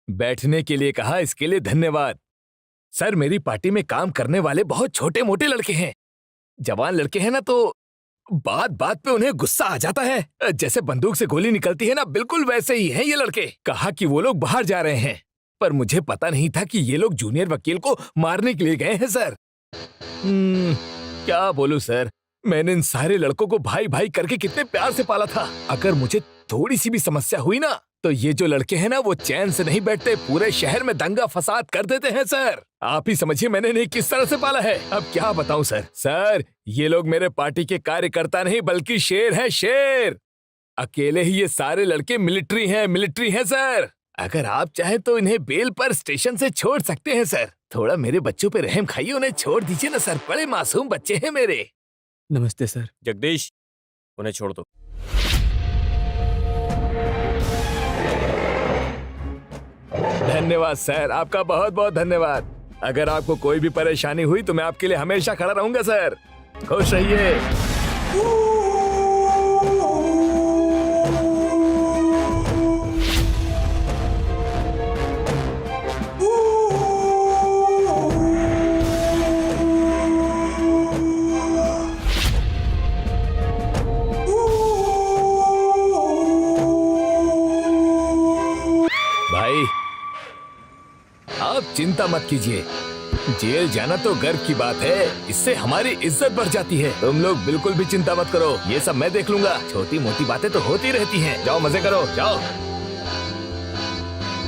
बैठने के लिए कहा, इसके लिए धन्यवाद। सर, मेरी पार्टी में काम करने वाले बहुत छोटे मोटे लड़के हैं। जवान लड़के हैं ना, तो बात बात पे उन्हें गुस्सा आ जाता है, जैसे बंदूक से गोली निकलती है ना, बिल्कुल वैसे ही हैं ये लड़के। कहा कि वो लोग बाहर जा रहे हैं, पर मुझे पता नहीं था कि ये लोग जूनियर वकील को मारने के लिए गए हैं सर। क्या बोलूं सर, मैंने इन सारे लड़कों को भाई भाई करके कितने प्यार से पाला था। अगर मुझे थोड़ी सी भी समस्या हुई ना, तो ये जो लड़के हैं ना वो चैन से नहीं बैठते, पूरे शहर में दंगा फसाद कर देते हैं सर। आप ही समझिए मैंने इन्हें किस तरह से पाला है। अब क्या बताऊं सर। सर ये लोग मेरे पार्टी के कार्यकर्ता नहीं बल्कि शेर हैं, शेर। अकेले ही ये सारे लड़के मिलिट्री हैं सर। अगर आप चाहें तो इन्हें बेल पर स्टेशन से छोड़ सकते हैं सर। थोड़ा मेरे बच्चों पे रहम खाइए, उन्हें छोड़ दीजिए ना सर, बड़े मासूम बच्चे हैं मेरे। नमस्ते सर। जगदीश, उन्हें छोड़ दो। धन्यवाद सर, आपका बहुत बहुत धन्यवाद। अगर आपको कोई भी परेशानी हुई तो मैं आपके लिए हमेशा खड़ा रहूंगा सर। खुश रहिए। भाई आप चिंता मत कीजिए, जेल जाना तो गर्व की बात है, इससे हमारी इज्जत बढ़ जाती है। तुम लोग बिल्कुल भी चिंता मत करो, ये सब मैं देख लूंगा। छोटी मोटी बातें तो होती रहती हैं। जाओ मजे करो, जाओ।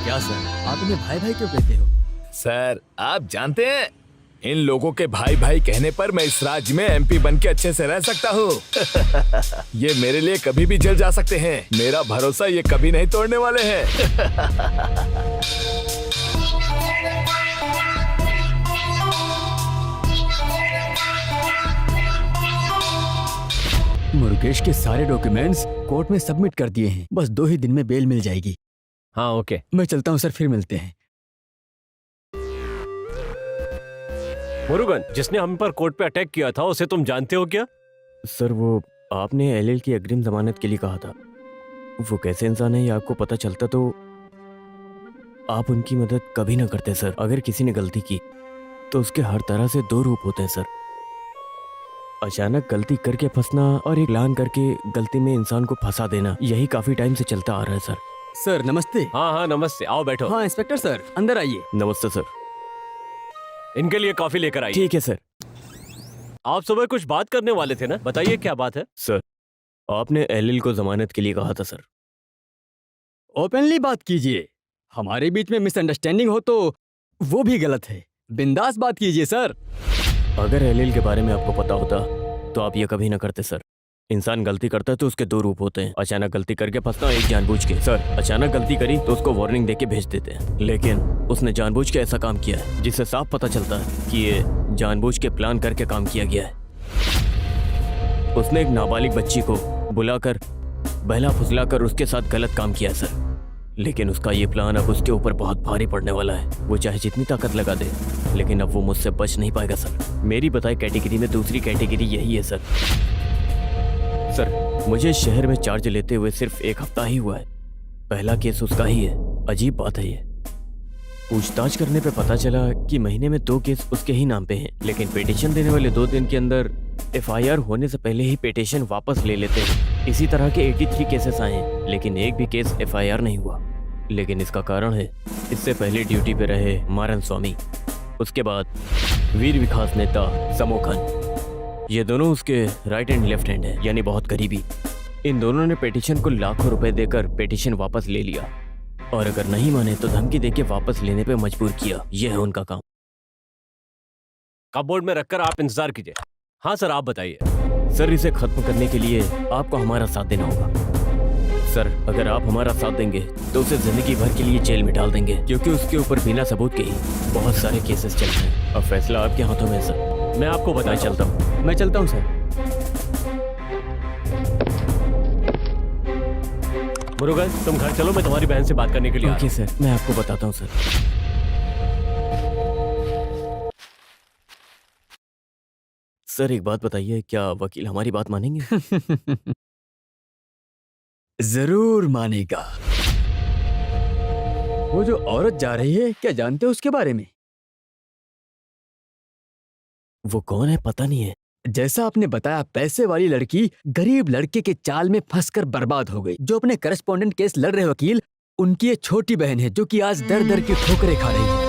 क्या सर, आप इन्हें भाई भाई क्यों कहते हो? सर आप जानते हैं, इन लोगों के भाई भाई कहने पर मैं इस राज्य में MP बन के अच्छे से रह सकता हूँ। ये मेरे लिए कभी भी जेल जा सकते हैं, मेरा भरोसा ये कभी नहीं तोड़ने वाले हैं। मुरुगेश के सारे डॉक्यूमेंट्स कोर्ट में सबमिट कर दिए हैं, बस 2 ही दिन में बेल मिल जाएगी। हाँ ओके। मैं चलता हूँ सर, फिर मिलते हैं। मुरुगन, जिसने हम पर कोर्ट पे अटैक किया था उसे तुम जानते हो क्या? सर वो आपने LL की अग्रिम जमानत के लिए कहा था। वो कैसे इंसान है ये आपको पता चलता तो आप उनकी मदद कभी ना करते सर। अगर किसी ने गलती की तो उसके हर तरह से 2 रूप होते हैं सर। अचानक गलती करके फंसना और एक प्लान करके गलती में इंसान को फंसा देना, यही काफी टाइम से चलता आ रहा है सर। सर नमस्ते। हाँ नमस्ते, आओ बैठो। हाँ इंस्पेक्टर सर, अंदर आइए। नमस्ते सर। इनके लिए कॉफी लेकर आइए। ठीक है सर। आप सुबह कुछ बात करने वाले थे ना, बताइए क्या बात है? सर आपने LL को जमानत के लिए कहा था सर। ओपनली बात कीजिए, हमारे बीच में मिसअंडरस्टैंडिंग हो तो वो भी गलत है। बिंदास बात कीजिए सर। अगर LL के बारे में आपको पता होता तो आप ये कभी ना करते सर। इंसान गलती करता है तो उसके 2 रूप होते हैं, अचानक गलती करके फंसना, एक जानबूझ के। सर अचानक गलती करी तो उसको वार्निंग देके भेज देते हैं, लेकिन उसने जानबूझ के ऐसा काम किया है जिससे साफ पता चलता है कि ये जानबूझ के प्लान करके काम किया गया है। उसने एक नाबालिग बच्ची को बुलाकर बहला फुसलाकर उसके साथ गलत काम किया है सर। लेकिन उसका ये प्लान अब उसके ऊपर बहुत भारी पड़ने वाला है। वो चाहे जितनी ताकत लगा दे, लेकिन अब वो मुझसे बच नहीं पाएगा सर। मेरी बताई कैटेगरी में दूसरी कैटेगरी यही है सर। सर मुझे शहर में चार्ज लेते हुए सिर्फ 1 हफ्ता ही हुआ है। पहला केस उसका ही है। अजीब बात है ये, पूछताछ करने पे पता चला कि महीने में 2 केस उसके ही नाम पे हैं, लेकिन पिटीशन देने वाले 2 दिन के अंदर FIR होने से पहले ही पिटीशन वापस ले लेते हैं। इसी तरह के 83 केसेस आए हैं, लेकिन एक भी केस FIR नहीं हुआ। लेकिन इसका कारण है, इससे पहले ड्यूटी पे रहे मारन स्वामी, उसके बाद वीर विकास नेता समोखन, ये दोनों उसके राइट एंड लेफ्ट हैंड है, यानी बहुत करीबी। इन दोनों ने पिटीशन को लाखों रुपए देकर पिटीशन वापस ले लिया, और अगर नहीं माने तो धमकी देके वापस लेने पे मजबूर किया। यह है उनका काम। कपबोर्ड में रखकर आप इंतजार कीजिए। हाँ सर आप बताइए। सर इसे खत्म करने के लिए आपको हमारा साथ देना होगा। सर अगर आप हमारा साथ देंगे तो उसे जिंदगी भर के लिए जेल में डाल देंगे, क्योंकि उसके ऊपर बिना सबूत के ही बहुत सारे केसेस चल रहे हैं। अब फैसला आपके हाथों में है सर। मैं आपको मैं चलता हूँ। मैं चलता हूँ सर। मुरुगन तुम घर चलो, मैं तुम्हारी बहन से बात करने के लिए ओके सर, मैं आपको बताता हूँ सर। सर एक बात बताइए, क्या वकील हमारी बात मानेंगे? जरूर मानेगा। वो जो औरत जा रही है, क्या जानते हो उसके बारे में? वो कौन है पता नहीं है। जैसा आपने बताया, पैसे वाली लड़की गरीब लड़के के चाल में फंसकर बर्बाद हो गई। जो अपने करस्पॉन्डेंट केस लड़ रहे वकील, उनकी एक छोटी बहन है जो कि आज दर दर की ठोकरें खा रही है।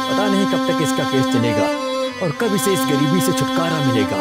पता नहीं कब तक इसका केस चलेगा और कब इसे इस गरीबी से छुटकारा मिलेगा।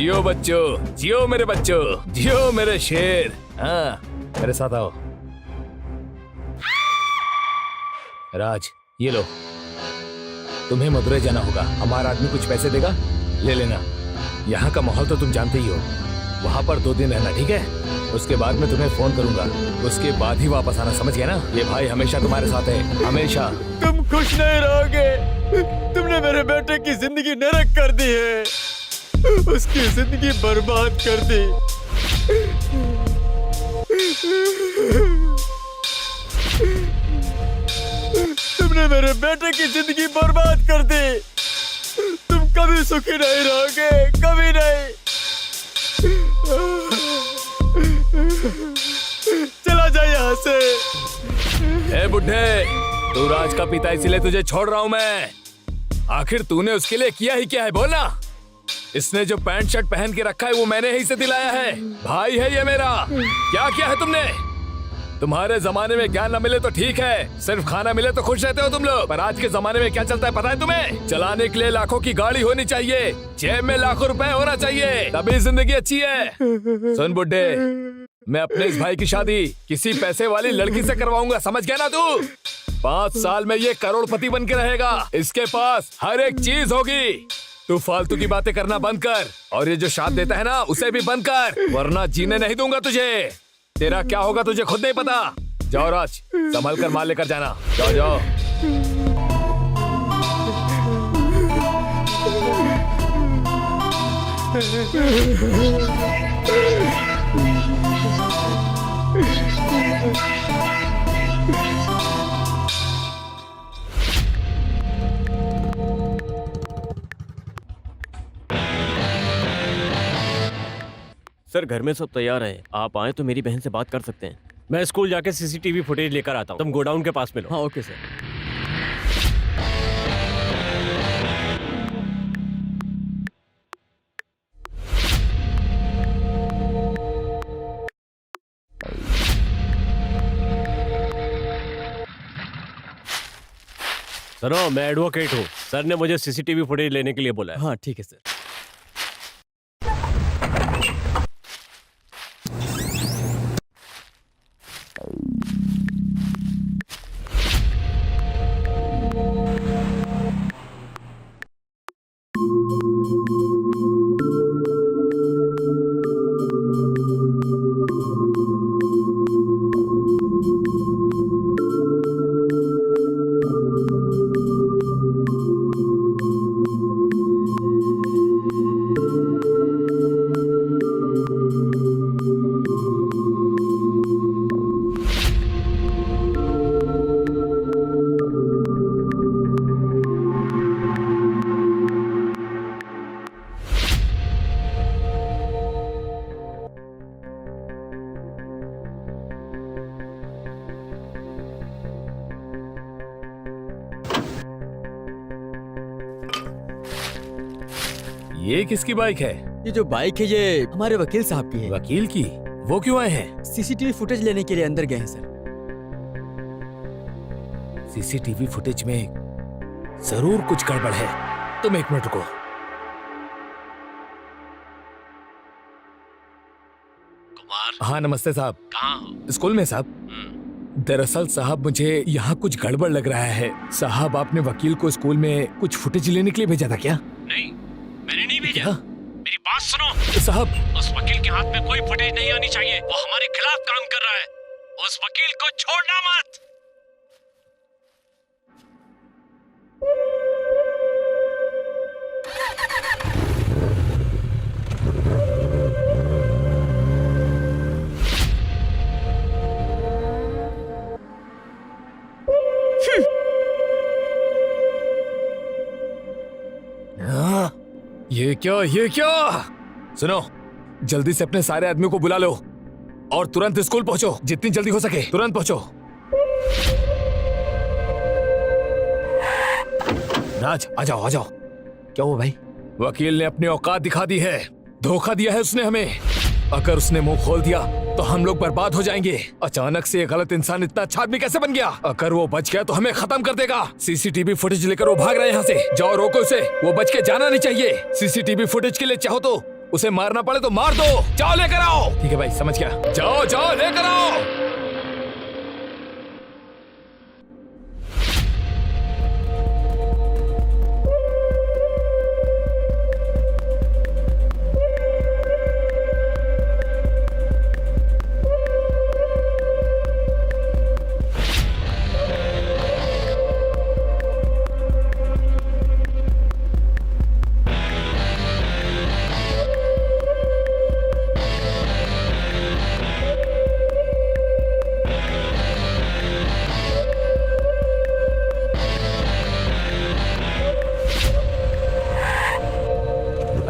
जियो बच्चों, जियो मेरे बच्चों, जियो मेरे शेर। हाँ, मेरे साथ आओ। राज, ये लो, तुम्हें मदुरई जाना होगा। हमारा आदमी कुछ पैसे देगा, ले लेना। यहाँ का माहौल तो तुम जानते ही हो। वहाँ पर 2 दिन रहना, ठीक है? उसके बाद मैं तुम्हें फोन करूंगा, उसके बाद ही वापस आना, समझ गया ना? ये भाई हमेशा तुम्हारे साथ है, हमेशा। तुम खुश नहीं रहोगे। तुमने मेरे बेटे की जिंदगी नरक कर दी है, उसकी जिंदगी बर्बाद कर दी। तुमने मेरे बेटे की जिंदगी बर्बाद कर दी। तुम कभी सुखी नहीं रहोगे, कभी नहीं। चला जा यहाँ से। ए बुड्ढे, तू राज का पिता, इसीलिए तुझे छोड़ रहा हूँ मैं। आखिर तूने उसके लिए किया ही क्या है, बोलना। इसने जो पैंट शर्ट पहन के रखा है वो मैंने ही से दिलाया है। भाई है ये मेरा। क्या किया है तुमने? तुम्हारे जमाने में ज्ञान न मिले तो ठीक है, सिर्फ खाना मिले तो खुश रहते हो तुम लोग। पर आज के जमाने में क्या चलता है पता है तुम्हें? चलाने के लिए लाखों की गाड़ी होनी चाहिए, जेब में लाखों रुपए होना चाहिए, तभी जिंदगी अच्छी है। सुन बुड्ढे, मैं अपने इस भाई की शादी किसी पैसे वाली लड़की से करवाऊंगा, समझ गया ना तू? 5 साल में ये करोड़पति बन के रहेगा, इसके पास हर एक चीज होगी। तू फालतू की बातें करना बंद कर, और ये जो शाद देता है ना उसे भी बंद कर, वरना जीने नहीं दूंगा तुझे। तेरा क्या होगा तुझे खुद नहीं पता। जाओ राज, संभल कर माल लेकर जाना। जाओ जाओ। सर घर में सब तैयार है, आप आए तो मेरी बहन से बात कर सकते हैं। मैं स्कूल जाके सीसीटीवी फुटेज लेकर आता हूँ, तुम गोडाउन के पास मिलो। हाँ ओके सर। सुनो, मैं एडवोकेट हूँ, सर ने मुझे सीसीटीवी फुटेज लेने के लिए बोला है। हाँ ठीक है सर। ये किसकी बाइक है? ये जो बाइक है ये हमारे वकील साहब की है। वकील की? वो क्यों आए हैं? सीसीटीवी फुटेज लेने के लिए अंदर गए हैं सर। सीसीटीवी फुटेज में जरूर कुछ गड़बड़ है। तुम 1 मिनट रुको। कुमार, हाँ नमस्ते साहब। कहाँ हो? स्कूल में साहब। दरअसल साहब मुझे यहाँ कुछ गड़बड़ लग रहा है। साहब आपने वकील को स्कूल में कुछ फुटेज लेने के लिए भेजा था क्या? नहीं, मैंने नहीं भेजा। क्या? मेरी बात सुनो साहब। उस वकील के हाथ में कोई फुटेज नहीं आनी चाहिए, वो हमारे खिलाफ काम कर रहा है। उस वकील को छोड़ना मत। ये क्या? सुनो, जल्दी से अपने सारे आदमियों को बुला लो और तुरंत स्कूल पहुंचो। जितनी जल्दी हो सके तुरंत पहुंचो। राज आ जाओ, आ जाओ। क्या हुआ भाई? वकील ने अपनी औकात दिखा दी है। धोखा दिया है उसने हमें। अगर उसने मुंह खोल दिया तो हम लोग बर्बाद हो जाएंगे। अचानक से ये गलत इंसान इतना अच्छा आदमी कैसे बन गया? अगर वो बच गया तो हमें खत्म कर देगा। सीसीटीवी फुटेज लेकर वो भाग रहा है यहाँ से। जाओ रोको उसे, वो बच के जाना नहीं चाहिए। सीसीटीवी फुटेज के लिए चाहो तो उसे मारना पड़े तो मार दो। जाओ लेकर आओ। ठीक है भाई, समझ गया। जाओ जाओ लेकर आओ।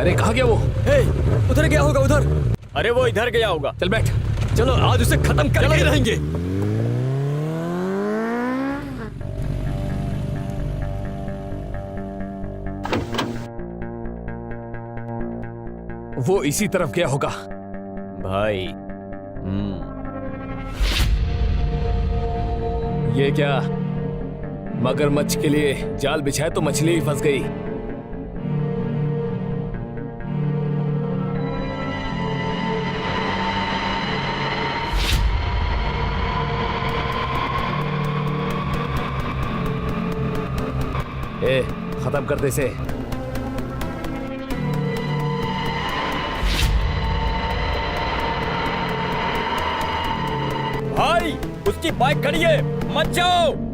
अरे कहाँ गया वो? उधर गया होगा, उधर। अरे वो इधर गया होगा। चल बैठ। चलो आज उसे खत्म करके रहेंगे। वो इसी तरफ गया होगा। भाई ये क्या, मगरमच्छ के लिए जाल बिछाए तो मछली ही फंस गई। ए, खत्म कर दे इसे। भाई उसकी बाइक खड़ी है, मत जाओ।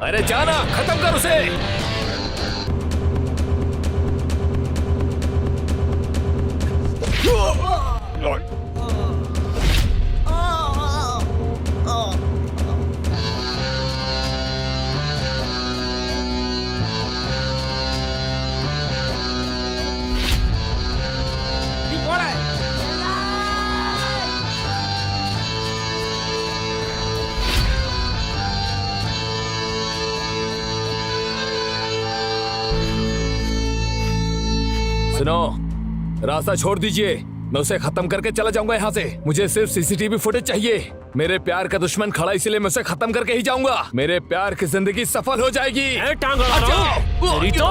अरे जाना, खत्म कर उसे। सुनो, रास्ता छोड़ दीजिए। मैं उसे खत्म करके चला जाऊंगा यहाँ से। मुझे सिर्फ सीसीटीवी फुटेज चाहिए। मेरे प्यार का दुश्मन खड़ा, इसलिए मैं उसे खत्म करके ही जाऊंगा। मेरे प्यार की जिंदगी सफल हो जाएगी। टांग अड़ा रहा हूं। तेरी तो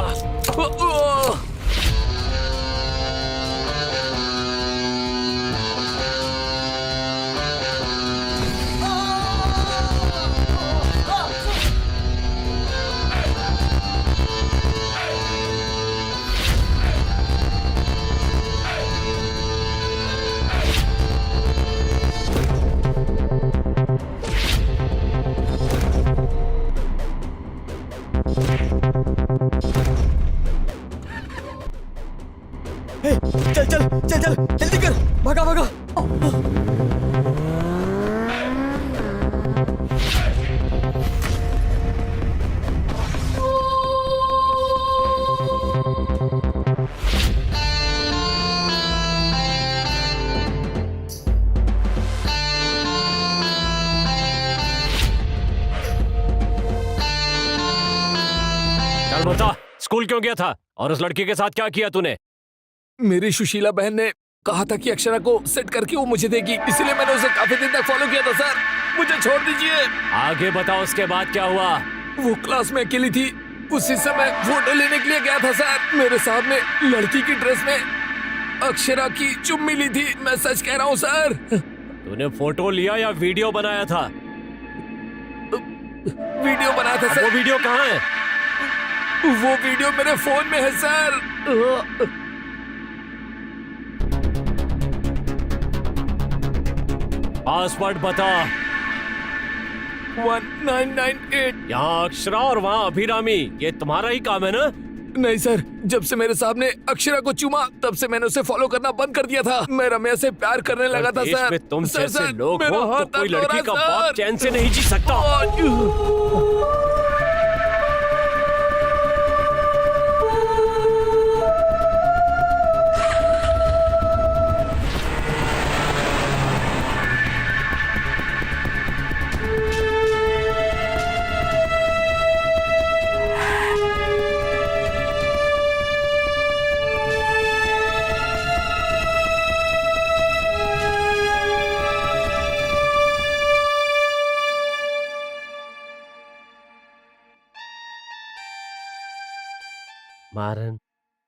चल चल चल चल, जल्दी कर, भागा भागा। चल बता, स्कूल क्यों गया था और उस लड़की के साथ क्या किया तूने? मेरी सुशीला बहन ने कहा था कि अक्षरा को सेट करके वो मुझे देगी, इसलिए मैंने उसे काफी दिन तक फॉलो किया था। सर, मुझे छोड़ दीजिए। आगे बताओ, उसके बाद क्या हुआ? वो क्लास में अकेली थी, उसी समय फोटो लेने के लिए गया था। सर, मेरे सामने लड़की की ड्रेस में अक्षरा की चुम्मी ली थी। मैं सच कह रहा हूँ सर। तूने फोटो लिया या वीडियो बनाया था? वीडियो बनाया था सर। वो वीडियो कहाँ है? वो वीडियो मेरे फोन में है सर। पासवर्ड बता। 1998। यहाँ अक्षरा और वहाँ अभिरामी, ये तुम्हारा ही काम है ना? नहीं सर, जब से मेरे सामने अक्षरा को चूमा तब से मैंने उसे फॉलो करना बंद कर दिया था। मैं रम्या से प्यार करने लगा था देश सर। में तुम सर, जैसे सर, लोग मेरा हो हाथ तो कोई दर्द हो लड़की रहा का है, बाप सर। चैन से नहीं जी सकता। मारन,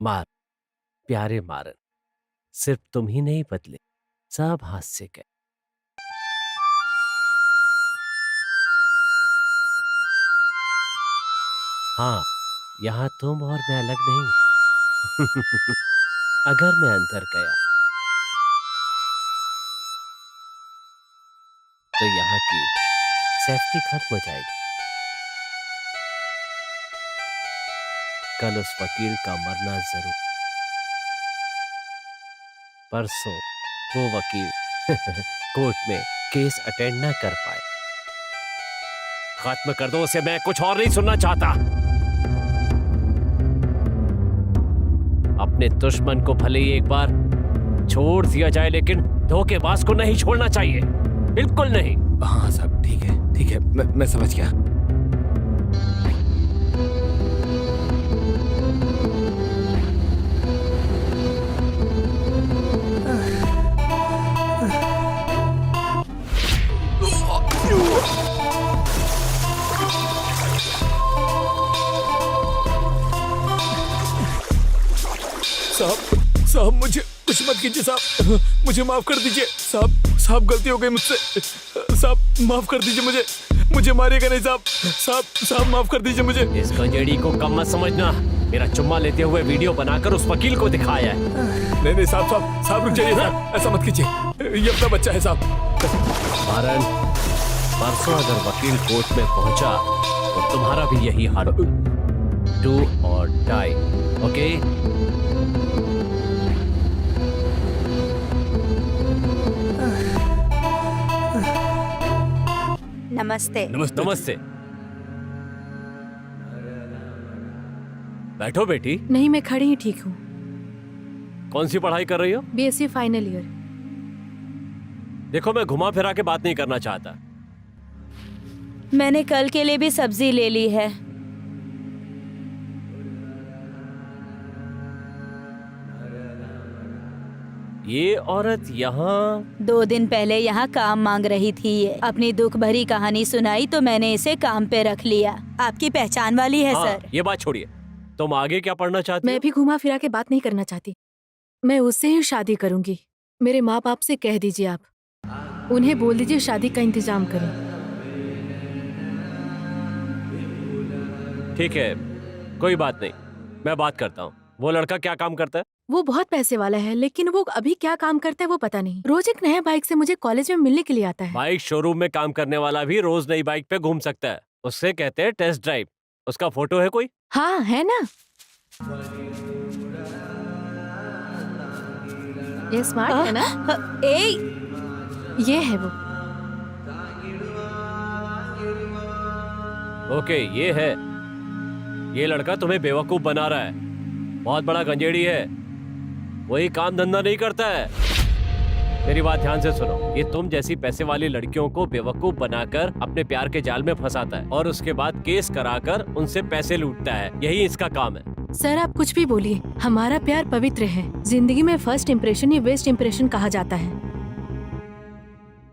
मार, प्यारे मारन, सिर्फ तुम ही नहीं बदले, सब हाथ से गए। हाँ, यहाँ तुम और मैं अलग नहीं। अगर मैं अंदर गया तो यहाँ की सेफ्टी खत्म हो जाएगी। कल उस वकील का मरना जरूर। परसों वो वकील कोर्ट में केस अटेंड ना कर पाए। खत्म कर दो उसे, मैं कुछ और नहीं सुनना चाहता। अपने दुश्मन को भले ही एक बार छोड़ दिया जाए, लेकिन धोखेबाज को नहीं छोड़ना चाहिए, बिल्कुल नहीं। हाँ साहब, ठीक है, मैं समझ गया। साहब मुझे कुछ मत कीजिए साहब, मुझे माफ कर दीजिए साहब, गलती हो गई मुझसे साहब, माफ कर दीजिए मुझे मारिएगा नहीं साहब, माफ कर दीजिए मुझे। इस गंजेड़ी को कम मत समझना, मेरा चुम्मा लेते हुए वीडियो बनाकर उस वकील को दिखाया है। नहीं साहब रुक जाइए साहब, ऐसा मत कीजिए, ये अपना बच्चा है साहब। मारन, परसों अगर वकील कोर्ट में पहुंचा तो तुम्हारा भी यही हाल होगा। डू और डाई, ओके? नमस्ते। नमस्ते। बैठो बेटी। नहीं, मैं खड़ी ही ठीक हूँ। कौन सी पढ़ाई कर रही हो? BSc final year. देखो, मैं घुमा फिरा के बात नहीं करना चाहता। मैंने कल के लिए भी सब्जी ले ली है। ये औरत यहाँ 2 दिन पहले यहाँ काम मांग रही थी। ये अपनी दुख भरी कहानी सुनाई तो मैंने इसे काम पे रख लिया। आपकी पहचान वाली है सर। ये बात छोड़िए, तुम आगे क्या पढ़ना चाहती मैं हो? भी घुमा फिरा के बात नहीं करना चाहती। मैं उससे ही शादी करूंगी। मेरे माँ बाप से कह दीजिए, आप उन्हें बोल दीजिए शादी का इंतजाम करें। ठीक है, कोई बात नहीं, मैं बात करता हूँ। वो लड़का क्या काम करता है? वो बहुत पैसे वाला है, लेकिन वो अभी क्या काम करता है वो पता नहीं। रोज एक नया बाइक से मुझे कॉलेज में मिलने के लिए आता है। बाइक शोरूम में काम करने वाला भी रोज नई बाइक पे घूम सकता है, उससे कहते हैं टेस्ट ड्राइव। उसका फोटो है कोई? हाँ, है ना। ये स्मार्ट है ना? ये है वो। ओके, ये है। ये लड़का तुम्हें बेवकूफ बना रहा है, बहुत बड़ा गंजेड़ी है, वही काम धंधा नहीं करता है। मेरी बात ध्यान से सुनो, ये तुम जैसी पैसे वाली लड़कियों को बेवकूफ बनाकर अपने प्यार के जाल में फंसाता है और उसके बाद केस कराकर उनसे पैसे लूटता है, यही इसका काम है। सर, आप कुछ भी बोलिए, हमारा प्यार पवित्र है। जिंदगी में फर्स्ट इम्प्रेशन ही बेस्ट इम्प्रेशन कहा जाता है।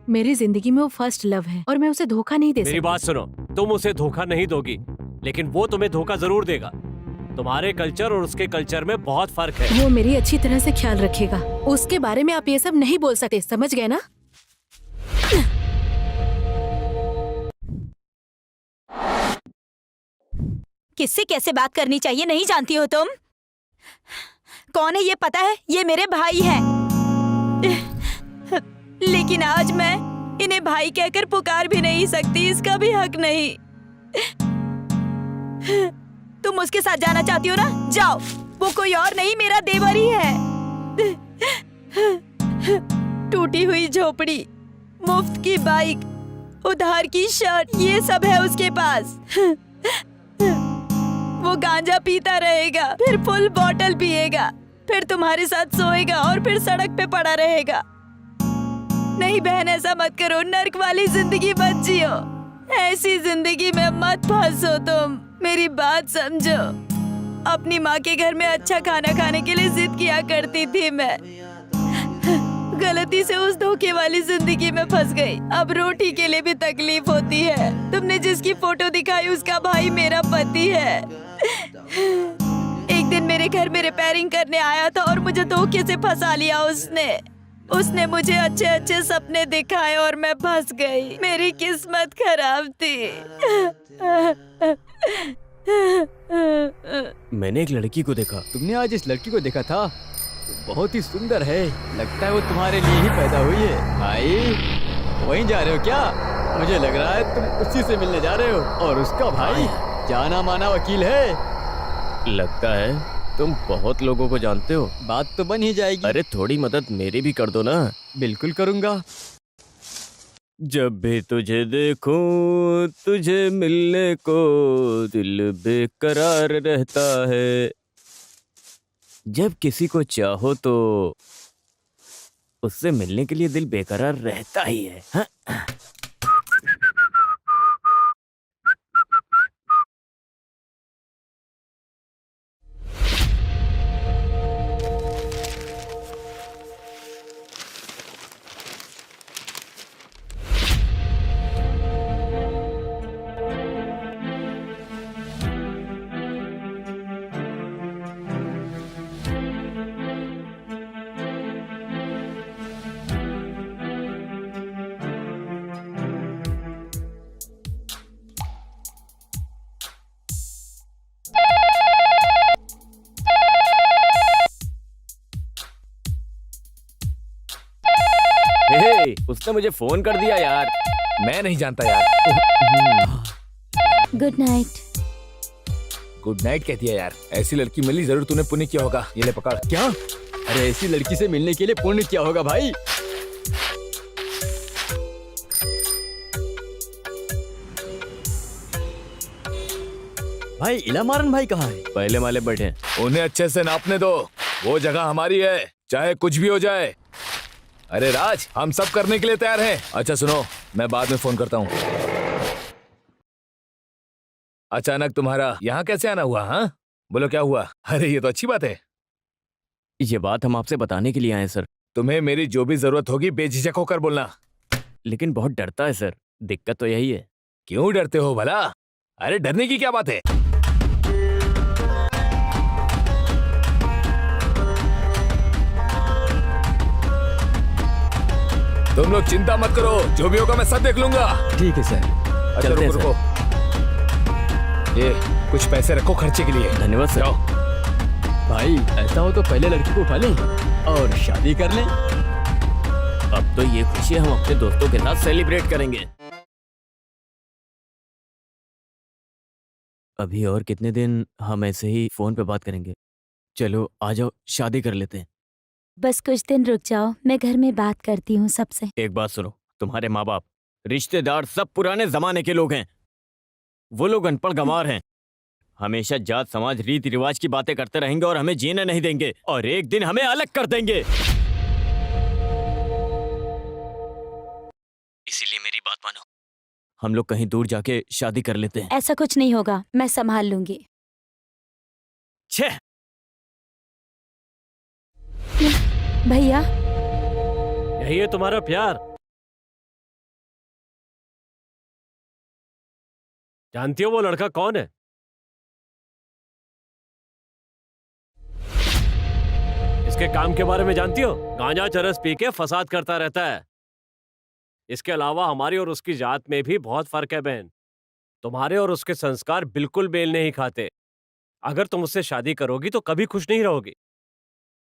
मेरी जिंदगी में वो फर्स्ट लव है और मैं उसे धोखा नहीं दे सकती। मेरी बात सुनो, तुम उसे धोखा नहीं दोगी, लेकिन वो तुम्हें धोखा जरूर देगा। तुम्हारे कल्चर और उसके कल्चर में बहुत फर्क है। वो मेरी अच्छी तरह से ख्याल रखेगा, उसके बारे में आप ये सब नहीं बोल सकते, समझ गए ना? किससे कैसे बात करनी चाहिए नहीं जानती हो तुम? कौन है ये पता है? ये मेरे भाई हैं। लेकिन आज मैं इन्हें भाई कहकर पुकार भी नहीं सकती, इसका भी हक नहीं। तुम उसके साथ जाना चाहती हो ना? जाओ, वो कोई और नहीं मेरा देवर ही है। टूटी हुई झोपड़ी, मुफ्त की बाइक, उधार की शर्ट, ये सब है उसके पास। वो गांजा पीता रहेगा, फिर फुल बॉटल पिएगा, फिर तुम्हारे साथ सोएगा और फिर सड़क पे पड़ा रहेगा। नहीं बहन, ऐसा मत करो, नर्क वाली जिंदगी मत जियो। ऐसी जिंदगी में मत फंसो तुम, मेरी बात समझो। अपनी माँ के घर में अच्छा खाना खाने के लिए जिद किया करती थी मैं, गलती से उस धोखे वाली जिंदगी में फंस गई। अब रोटी के लिए भी तकलीफ होती है। तुमने जिसकी फोटो दिखाई उसका भाई मेरा पति है। एक दिन मेरे घर में रिपेयरिंग करने आया था और मुझे धोखे से फंसा लिया उसने मुझे अच्छे अच्छे सपने दिखाए और मैं फंस गई। मेरी किस्मत खराब थी। मैंने एक लड़की को देखा। तुमने आज इस लड़की को देखा था? बहुत ही सुंदर है, लगता है वो तुम्हारे लिए ही पैदा हुई है। भाई वहीं जा रहे हो क्या? मुझे लग रहा है तुम उसी से मिलने जा रहे हो, और उसका भाई जाना माना वकील है। लगता है तुम बहुत लोगों को जानते हो। बात तो बन ही जाएगी। अरे थोड़ी मदद मेरी भी कर दो ना। बिल्कुल करूंगा। जब भी तुझे देखूं तुझे मिलने को दिल बेकरार रहता है। जब किसी को चाहो तो उससे मिलने के लिए दिल बेकरार रहता ही है। हाँ? हे, उसने मुझे फोन कर दिया यार। मैं नहीं जानता यार। Good night. गुड नाइट कह दिया यार। ऐसी लड़की मिली, जरूर तूने पुण्य किया होगा। ये ले पकड़। क्या? अरे ऐसी लड़की से मिलने के लिए पुण्य क्या होगा भाई? भाई इलामारन भाई कहाँ है? पहले माले बैठे हैं। उन्हें अच्छे से नापने दो, वो जगह हमारी है, चाहे कुछ भी हो जाए। अरे राज, हम सब करने के लिए तैयार हैं। अच्छा सुनो, मैं बाद में फोन करता हूँ। अचानक तुम्हारा यहाँ कैसे आना हुआ? हाँ बोलो, क्या हुआ? अरे ये तो अच्छी बात है। ये बात हम आपसे बताने के लिए आए सर। तुम्हें मेरी जो भी जरूरत होगी बेझिझक होकर बोलना। लेकिन बहुत डरता है सर, दिक्कत तो यही है। क्यों डरते हो भला? अरे डरने की क्या बात है? तुम लोग चिंता मत करो, जो भी होगा मैं सब देख लूंगा। ठीक है सर। अच्छा चलते हैं, रुको। ये कुछ पैसे रखो खर्चे के लिए। धन्यवाद सर। जाओ। भाई ऐसा हो तो पहले लड़की को उठा लें और शादी कर लें। अब तो ये खुशी हम अपने दोस्तों के साथ सेलिब्रेट करेंगे। अभी और कितने दिन हम ऐसे ही फोन पे बात करेंगे? चलो आ जाओ, शादी कर लेते हैं। बस कुछ दिन रुक जाओ, मैं घर में बात करती हूँ सबसे। एक बात सुनो, तुम्हारे माँ बाप, रिश्तेदार सब पुराने जमाने के लोग हैं। वो लोग अनपढ़ गंवार हैं। हमेशा जात समाज रीति रिवाज की बातें करते रहेंगे और हमें जीने नहीं देंगे, और एक दिन हमें अलग कर देंगे। इसीलिए मेरी बात मानो, हम लोग कहीं दूर जाके शादी कर लेते हैं। ऐसा कुछ नहीं होगा, मैं संभाल लूंगी। छह भैया, यही है तुम्हारा प्यार। जानती हो वो लड़का कौन है? इसके काम के बारे में जानती हो? गांजा चरस पी के फसाद करता रहता है। इसके अलावा हमारी और उसकी जात में भी बहुत फर्क है बहन। तुम्हारे और उसके संस्कार बिल्कुल मेल नहीं खाते। अगर तुम उससे शादी करोगी तो कभी खुश नहीं रहोगी।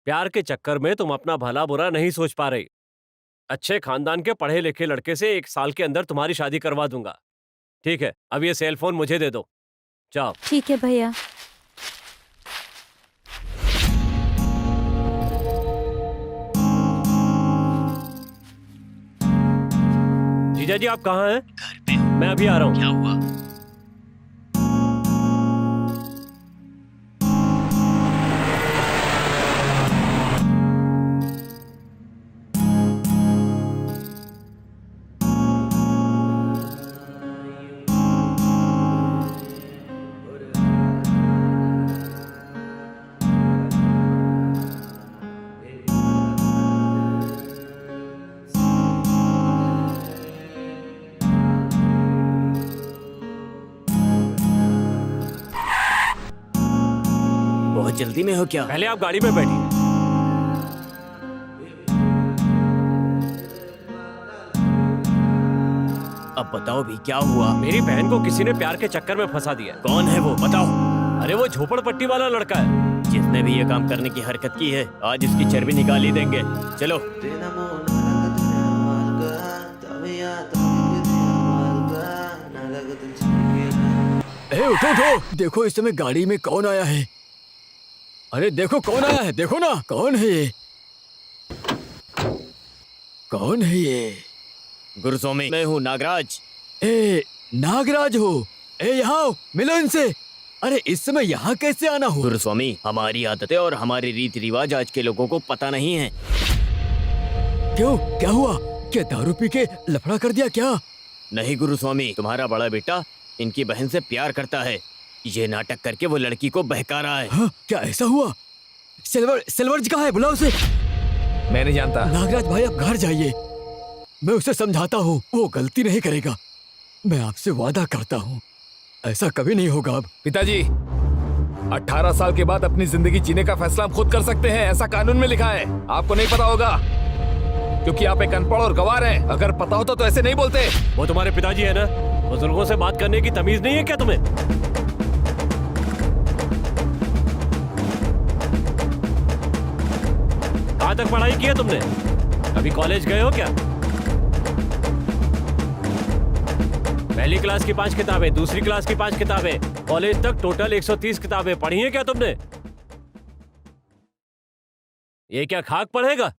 प्यार के चक्कर में तुम अपना भला बुरा नहीं सोच पा रही। अच्छे खानदान के पढ़े लिखे लड़के से 1 साल के अंदर तुम्हारी शादी करवा दूंगा। ठीक है, अब ये सेल फोन मुझे दे दो। जाओ। ठीक है भैया। जीजा जी आप कहाँ हैं? घर पे। मैं अभी आ रहा हूँ। क्या हुआ? बहुत जल्दी में हो क्या? पहले आप गाड़ी में बैठिए। अब बताओ भी क्या हुआ? मेरी बहन को किसी ने प्यार के चक्कर में फंसा दिया। कौन है वो, बताओ। अरे वो झोपड़पट्टी वाला लड़का है। जिसने भी ये काम करने की हरकत की है आज इसकी चर्बी निकाल ही देंगे। चलो। उठो उठो, देखो इस समय गाड़ी में कौन आया है। अरे देखो कौन आया है, देखो ना कौन है ये, कौन है ये? गुरुस्वामी, मैं हूँ नागराज। ए नागराज हो? ए यहाँ आओ, मिलो इनसे। अरे इस समय यहाँ कैसे आना हो? गुरुस्वामी, हमारी आदतें और हमारे रीति रिवाज आज के लोगों को पता नहीं है। क्यों, क्या हुआ? क्या दारू पी के लफड़ा कर दिया क्या? नहीं गुरुस्वामी, तुम्हारा बड़ा बेटा इनकी बहन से प्यार करता है। ये नाटक करके वो लड़की को बहका रहा है। हाँ, क्या ऐसा हुआ? सिल्वर जी कहाँ है, बुलाओ उसे। मैं नहीं जानता। नागराज भाई आप घर जाइए, मैं उसे समझाता हूँ, वो गलती नहीं करेगा। मैं आपसे वादा करता हूँ ऐसा कभी नहीं होगा। अब पिताजी, 18 साल के बाद अपनी जिंदगी जीने का फैसला हम खुद कर सकते हैं, ऐसा कानून में लिखा है। आपको नहीं पता होगा क्योंकि आप एक अनपढ़ और गवार हैं। अगर पता होता तो ऐसे नहीं बोलते। वो तुम्हारे पिताजी है ना? बुजुर्गों से बात करने की तमीज नहीं है क्या तुम्हें? कहाँ तक पढ़ाई की है तुमने? अभी कॉलेज गए हो क्या? पहली क्लास की 5 किताबें, दूसरी क्लास की 5 किताबें, कॉलेज तक टोटल 130 किताबें पढ़ी हैं क्या तुमने? ये क्या खाक पढ़ेगा?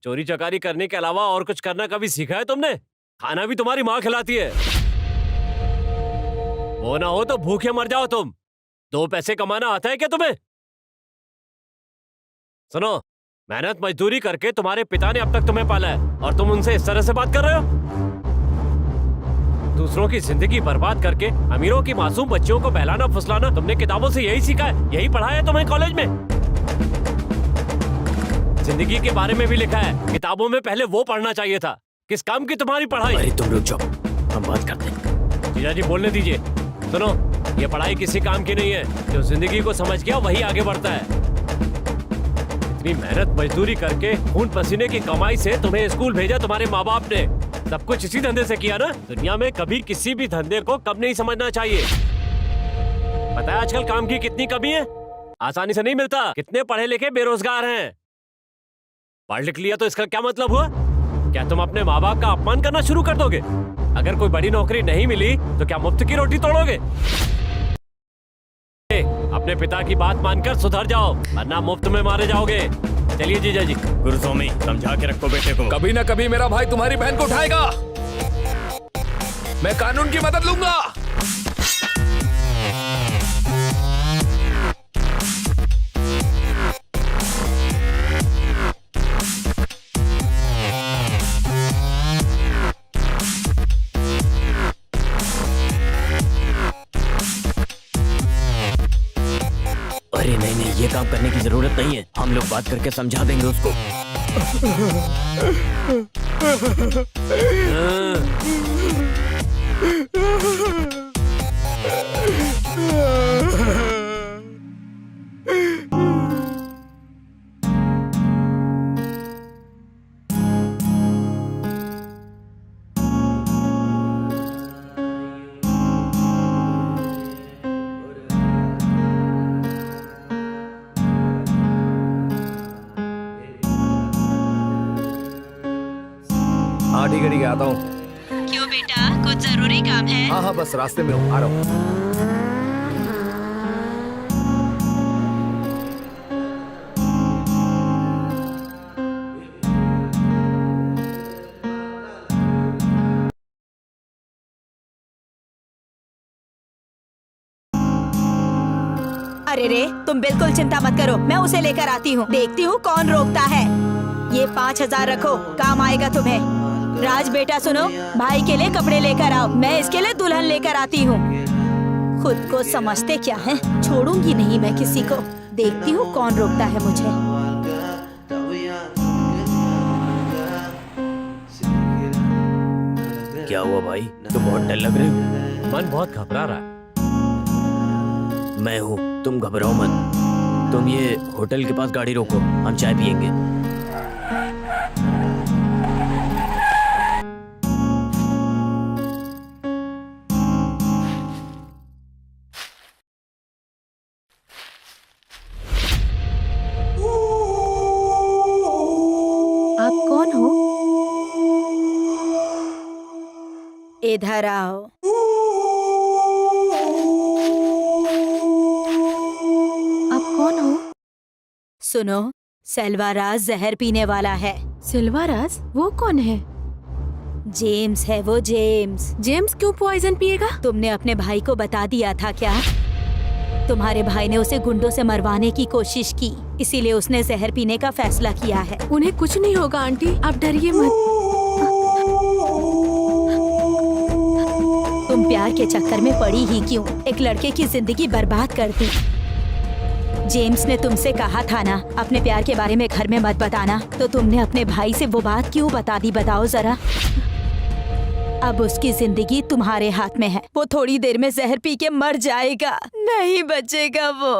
चोरी चकारी करने के अलावा और कुछ करना कभी सीखा है तुमने? खाना भी तुम्हारी माँ खिलाती है। वो ना हो तो भूखे मर जाओ तुम। 2 पैसे कमाना आता है क्या तुम्हें? सुनो, मेहनत मजदूरी करके तुम्हारे पिता ने अब तक तुम्हें पाला है और तुम उनसे इस तरह से बात कर रहे हो? दूसरों की जिंदगी बर्बाद करके अमीरों की मासूम बच्चियों को बहलाना फुसलाना तुमने किताबों से यही सीखा है, यही पढ़ा है तुम्हें कॉलेज में? जिंदगी के बारे में भी लिखा है, किताबों में पहले वो पढ़ना चाहिए था। किस काम की तुम्हारी पढ़ाई? अरे तुम रुक जाओ, हम बात करते हैं। जीजा जी बोलने दीजिए। सुनो, ये पढ़ाई किसी काम की नहीं है। जो जिंदगी को समझ गया वही आगे बढ़ता है। इतनी मेहनत मजदूरी करके खून पसीने की कमाई से तुम्हें स्कूल भेजा तुम्हारे माँ बाप ने। सब कुछ इसी धंधे से किया ना? दुनिया में कभी किसी भी धंधे को कम नहीं समझना चाहिए। पता है आजकल काम की कितनी कमी है? आसानी से नहीं मिलता। कितने पढ़े लिखे बेरोजगार हैं। पढ़ लिख लिया तो इसका क्या मतलब हुआ? क्या तुम अपने माँ बाप का अपमान करना शुरू कर दोगे? अगर कोई बड़ी नौकरी नहीं मिली तो क्या मुफ्त की रोटी तोड़ोगे? अपने पिता की बात मानकर सुधर जाओ वरना मुफ्त में मारे जाओगे। चलिए जीजा जी। गुरुस्वामी, समझा के रखो बेटे को। कभी ना कभी मेरा भाई तुम्हारी बहन को उठाएगा। मैं कानून की मदद लूंगा। अरे नहीं नहीं, ये काम करने की जरूरत नहीं है। हम लोग बात करके समझा देंगे उसको। हाँ ठीक है आता हूँ। क्यों बेटा, कुछ जरूरी काम है? हाँ हाँ बस रास्ते में हूँ, आ रहा हूँ। अरे रे, तुम बिल्कुल चिंता मत करो, मैं उसे लेकर आती हूँ। देखती हूँ कौन रोकता है। ये 5000 रखो, काम आएगा तुम्हें। राज बेटा सुनो, भाई के लिए कपड़े लेकर आओ, मैं इसके लिए दुल्हन लेकर आती हूँ। खुद को समझते क्या है? छोड़ूंगी नहीं मैं किसी को। देखती हूँ कौन रोकता है मुझे। क्या हुआ भाई, तुम बहुत डर लग रहे हो। मन बहुत घबरा रहा है। मैं हूँ, तुम घबराओ मत। तुम ये होटल के पास गाड़ी रोको, हम चाय पियेंगे। आप कौन हो? इधर आओ। आप कौन हो? सुनो, सेल्वाराज जहर पीने वाला है। सिल्वाराज? वो कौन है? जेम्स है वो, जेम्स। जेम्स क्यों पॉइजन पिएगा? तुमने अपने भाई को बता दिया था क्या? तुम्हारे भाई ने उसे गुंडों से मरवाने की कोशिश की, इसीलिए उसने जहर पीने का फैसला किया है। उन्हें कुछ नहीं होगा आंटी, आप डरिए मत। तुम प्यार के चक्कर में पड़ी ही क्यों? एक लड़के की जिंदगी बर्बाद कर दी। जेम्स ने तुमसे कहा था ना अपने प्यार के बारे में घर में मत बताना, तो तुमने अपने भाई से वो बात क्यों बता दी, बताओ जरा। अब उसकी जिंदगी तुम्हारे हाथ में है। वो थोड़ी देर में जहर पी के मर जाएगा, नहीं बचेगा वो।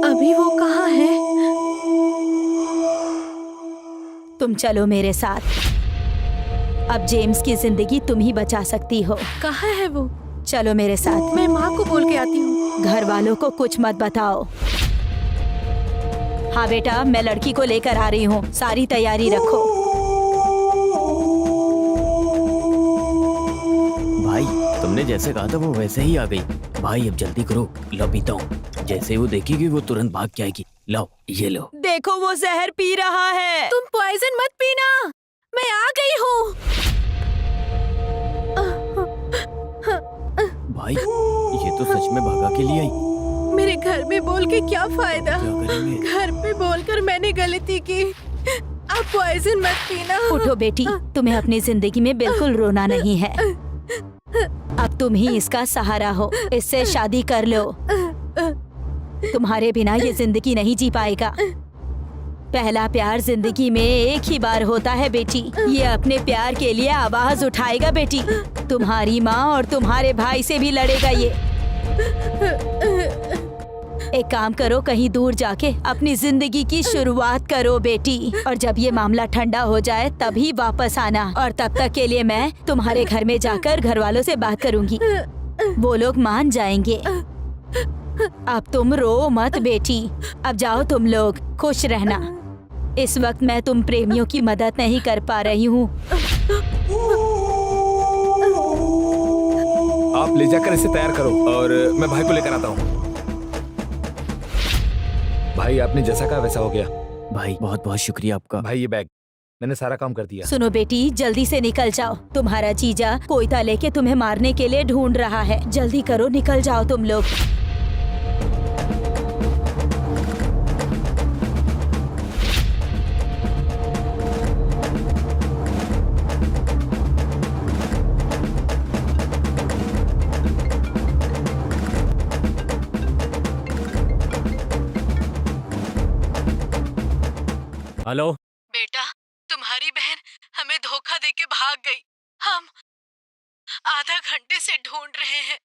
अभी वो कहाँ है? तुम चलो मेरे साथ। अब जेम्स की जिंदगी तुम ही बचा सकती हो। कहाँ है वो? चलो मेरे साथ। मैं माँ को बोल के आती हूँ। घर वालों को कुछ मत बताओ। हाँ बेटा, मैं लड़की को लेकर आ रही हूँ, सारी तैयारी रखो। भाई तुमने जैसे कहा था वो वैसे ही आ गई। भाई अब जल्दी करो, लो पीता हूँ। जैसे वो देखेगी वो तुरंत भाग के आएगी। लो ये लो। देखो वो जहर पी रहा है। तुम पॉइजन मत पीना, मैं आ गई हूँ। भाई ये तो सच में भागा के लिए आई। मेरे घर में बोल के क्या फायदा? क्या करेंगे? घर पे बोलकर मैंने गलती की। आप पॉइजन मत पीना। उठो बेटी, तुम्हें अपनी जिंदगी में बिल्कुल रोना नहीं है। अब तुम ही इसका सहारा हो, इससे शादी कर लो। तुम्हारे बिना ये जिंदगी नहीं जी पाएगा। पहला प्यार जिंदगी में एक ही बार होता है बेटी। ये अपने प्यार के लिए आवाज उठाएगा बेटी। तुम्हारी माँ और तुम्हारे भाई से भी लड़ेगा ये। एक काम करो, कहीं दूर जाके अपनी जिंदगी की शुरुआत करो बेटी। और जब ये मामला ठंडा हो जाए तभी वापस आना। और तब तक के लिए मैं तुम्हारे घर में जाकर घर वालों से बात करूंगी, वो लोग मान जाएंगे। अब तुम रो मत बेटी। अब जाओ तुम लोग, खुश रहना। इस वक्त मैं तुम प्रेमियों की मदद नहीं कर पा रही हूँ। आप ले जाकर इसे तैयार करो और मैं भाई को लेकर आता हूँ। भाई आपने जैसा कहा वैसा हो गया। भाई बहुत बहुत शुक्रिया आपका। भाई ये बैग, मैंने सारा काम कर दिया। सुनो बेटी, जल्दी से निकल जाओ। तुम्हारा जीजा कोयता लेके तुम्हें मारने के लिए ढूंढ रहा है। जल्दी करो, निकल जाओ तुम लोग। हेलो बेटा, तुम्हारी बहन हमें धोखा देके भाग गई। हम आधा घंटे से ढूंढ रहे हैं,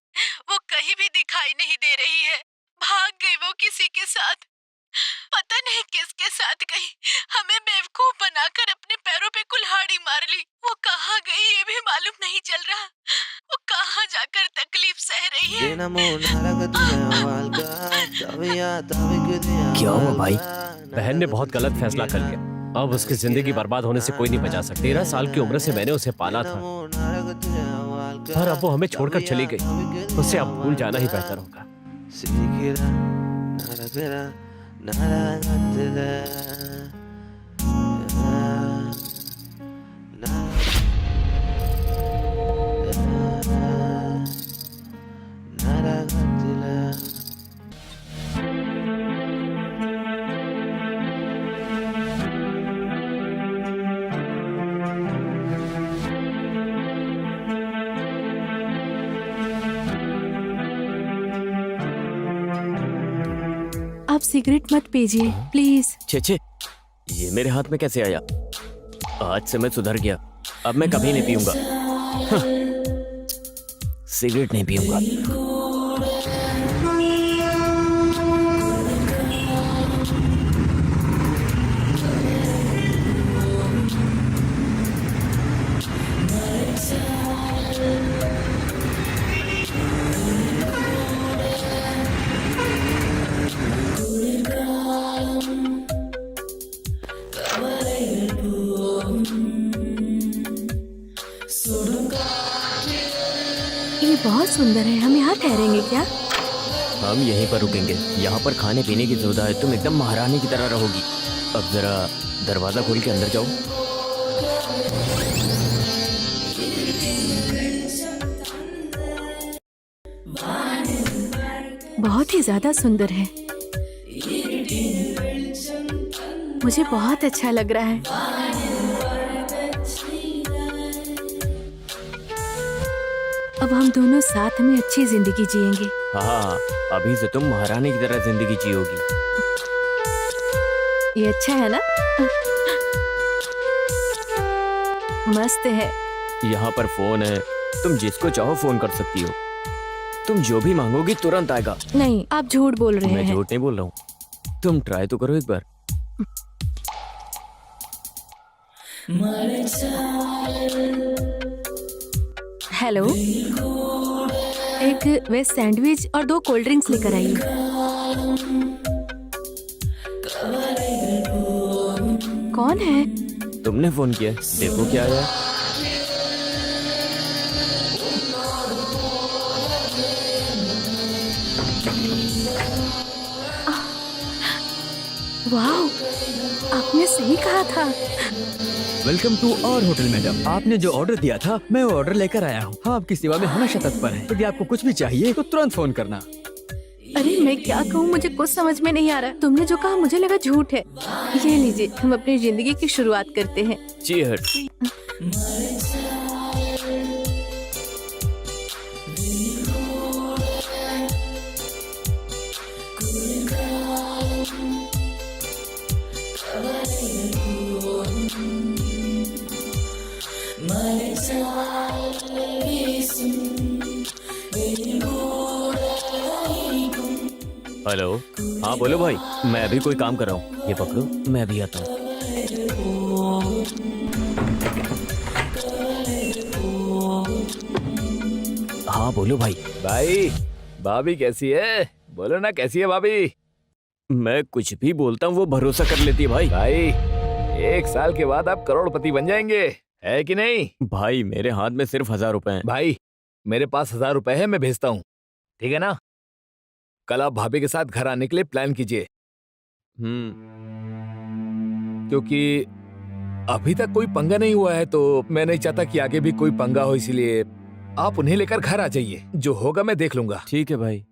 वो कहीं भी दिखाई नहीं दे रही है। भाग गई वो किसी के साथ, पता नहीं किसके साथ गई। हमें बेवकूफ बनाकर अपने पैरों पे कुल्हाड़ी मार ली। वो कहाँ गई ये भी मालूम नहीं चल रहा। वो कहाँ जाकर तकलीफ सह रही है। क्या हुआ भाई? बहन ने बहुत गलत फैसला कर लिया। अब उसकी जिंदगी बर्बाद होने से कोई नहीं बचा सकता। 13 साल की उम्र से मैंने उसे पाला था, पर अब वो हमें छोड़कर चली गई। उसे अब भूल जाना ही बेहतर होगा। आप सिगरेट मत पीजिए प्लीज। छे ये मेरे हाथ में कैसे आया? आज से मैं सुधर गया, अब मैं कभी नहीं पीऊंगा। सिगरेट नहीं पीऊंगा। ये बहुत सुंदर है, हम यहाँ ठहरेंगे क्या? हम यहीं पर रुकेंगे। यहाँ पर खाने पीने की सुविधा है, तुम एकदम महारानी की तरह रहोगी। अब जरा दरवाजा खोल के अंदर जाओ। बहुत ही ज्यादा सुंदर है, मुझे बहुत अच्छा लग रहा है। अब हम दोनों साथ में अच्छी जिंदगी जिएंगे। हाँ, अभी से तुम महारानी की तरह जिंदगी जियोगी। ये अच्छा है ना? मस्त है। यहाँ पर फोन है, तुम जिसको चाहो फोन कर सकती हो। तुम जो भी मांगोगी तुरंत आएगा। नहीं, आप झूठ बोल रहे मैं हैं। झूठ नहीं बोल रहा हूँ, तुम ट्राई तो करो एक बार। हेलो, एक वेज सैंडविच और 2 कोल्ड ड्रिंक्स लेकर आइए। कौन है? तुमने फोन किया, देखो क्या आया। वाह, आपने सही कहा था। Welcome to our hotel madam. आपने जो ऑर्डर दिया था मैं वो ऑर्डर लेकर आया हूँ। हम आपकी सेवा में हमेशा तत्पर हैं। यदि आपको कुछ भी चाहिए तो तुरंत फोन करना। अरे मैं क्या कहूँ, मुझे कुछ समझ में नहीं आ रहा। तुमने जो कहा मुझे लगा झूठ है। ये लीजिए, हम अपनी जिंदगी की शुरुआत करते हैं। चीयर्स। हेलो, हाँ बोलो भाई। मैं अभी कोई काम कर रहा हूँ, ये पकड़ो, मैं अभी आता हूँ। हाँ बोलो भाई। भाई, भाभी कैसी है? बोलो ना, कैसी है भाभी? मैं कुछ भी बोलता हूँ वो भरोसा कर लेती है भाई। भाई, 1 साल के बाद आप करोड़पति बन जाएंगे, है कि नहीं? भाई मेरे हाथ में सिर्फ 1000 रुपए हैं। भाई, मेरे पास 1000 रुपए है, मैं भेजता हूँ, ठीक है ना? कल आप भाभी के साथ घर आने के लिए प्लान कीजिए, क्योंकि अभी तक कोई पंगा नहीं हुआ है, तो मैं नहीं चाहता कि आगे भी कोई पंगा हो, इसलिए आप उन्हें लेकर घर आ जाइए। जो होगा मैं देख लूंगा। ठीक है भाई।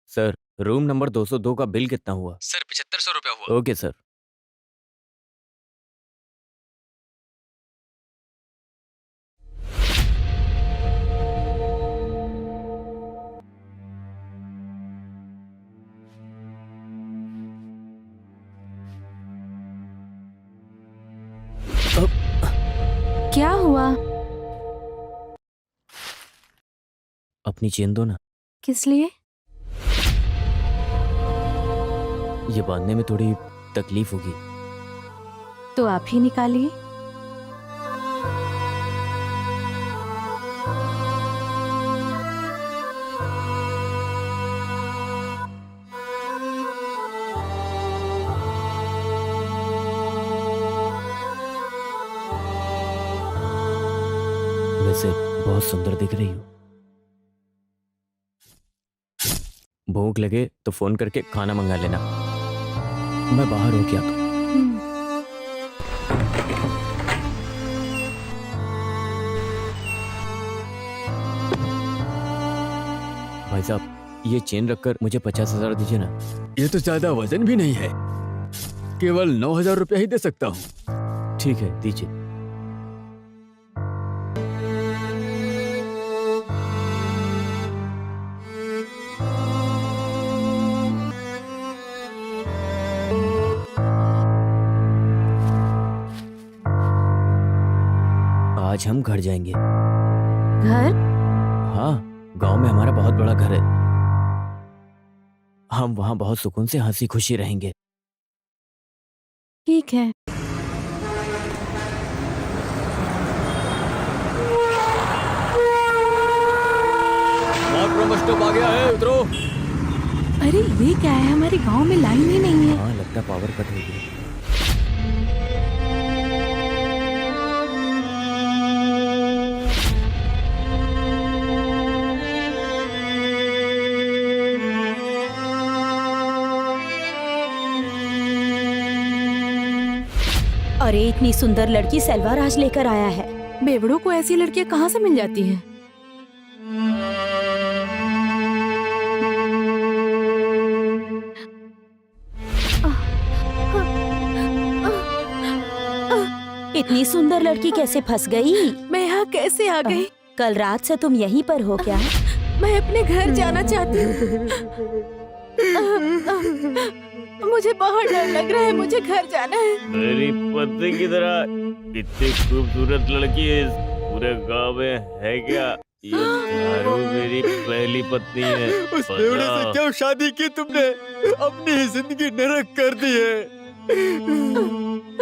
सर, रूम नंबर 202 का बिल कितना हुआ? सर 7500 रुपया हुआ। Okay sir. क्या हुआ? अपनी चेन दो ना। किस लिए? ये बांधने में थोड़ी तकलीफ होगी। तो आप ही निकालिए। वैसे बहुत सुंदर दिख रही हो। भूख लगे तो फोन करके खाना मंगा लेना, मैं बाहर हो क्या तो। भाई साहब, ये चेन रखकर मुझे 50,000 दीजिए ना। ये तो ज्यादा वजन भी नहीं है, केवल 9000 रुपया ही दे सकता हूँ। ठीक है, दीजिए। आज हम घर जाएंगे। घर? हाँ, गांव में हमारा बहुत बड़ा घर है। हम वहाँ बहुत सुकून से हंसी खुशी रहेंगे। ठीक है। बस स्टॉप आ गया है, उतरो। अरे ये क्या है, हमारे गांव में लाइन ही नहीं है। हाँ, लगता है पावर कट हो गया। अरे इतनी सुंदर लड़की सलवार आज लेकर आया है। बेवड़ों को ऐसी लड़कियां कहाँ से मिल जाती हैं? इतनी सुंदर लड़की कैसे फंस गई? मैं यहाँ कैसे आ गई? कल रात से तुम यहीं पर हो क्या? मैं अपने घर जाना चाहती हूँ। मुझे बहुत डर लग रहा है, मुझे घर जाना है। मेरी पत्नी की तरह इतनी खूबसूरत लड़की इस पूरे गांव में है क्या? ये झारू मेरी पहली पत्नी है। उस बेवड़े से क्यों शादी की तुमने? अपनी ही जिंदगी नरक कर दी है।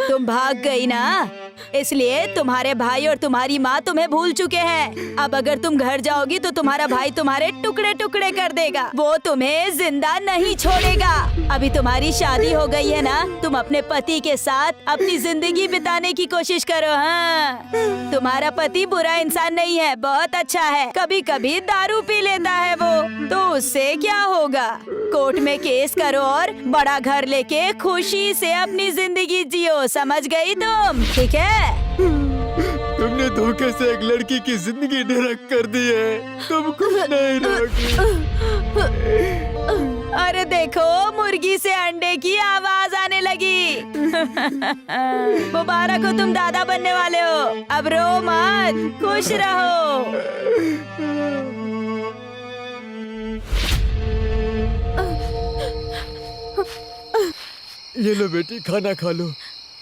तुम भाग गई ना, इसलिए तुम्हारे भाई और तुम्हारी माँ तुम्हें भूल चुके हैं। अब अगर तुम घर जाओगी तो तुम्हारा भाई तुम्हारे टुकड़े टुकड़े कर देगा। वो तुम्हें जिंदा नहीं छोड़ेगा। अभी तुम्हारी शादी हो गई है ना, तुम अपने पति के साथ अपनी जिंदगी बिताने की कोशिश करो। हाँ, तुम्हारा पति बुरा इंसान नहीं है, बहुत अच्छा है। कभी कभी दारू पी लेता है वो, तो उससे क्या होगा? कोर्ट में केस करो और बड़ा घर लेके खुशी से अपनी जिंदगी जियो। समझ गई तुम? ठीक है। तुमने धोखे से एक लड़की की जिंदगी नरक कर दी है। तुम कुछ नहीं रहोगी। अरे देखो, मुर्गी से अंडे की आवाज आने लगी। मुबारक हो, तुम दादा बनने वाले हो। अब रो मत, खुश रहो। ये लो बेटी, खाना खा लो।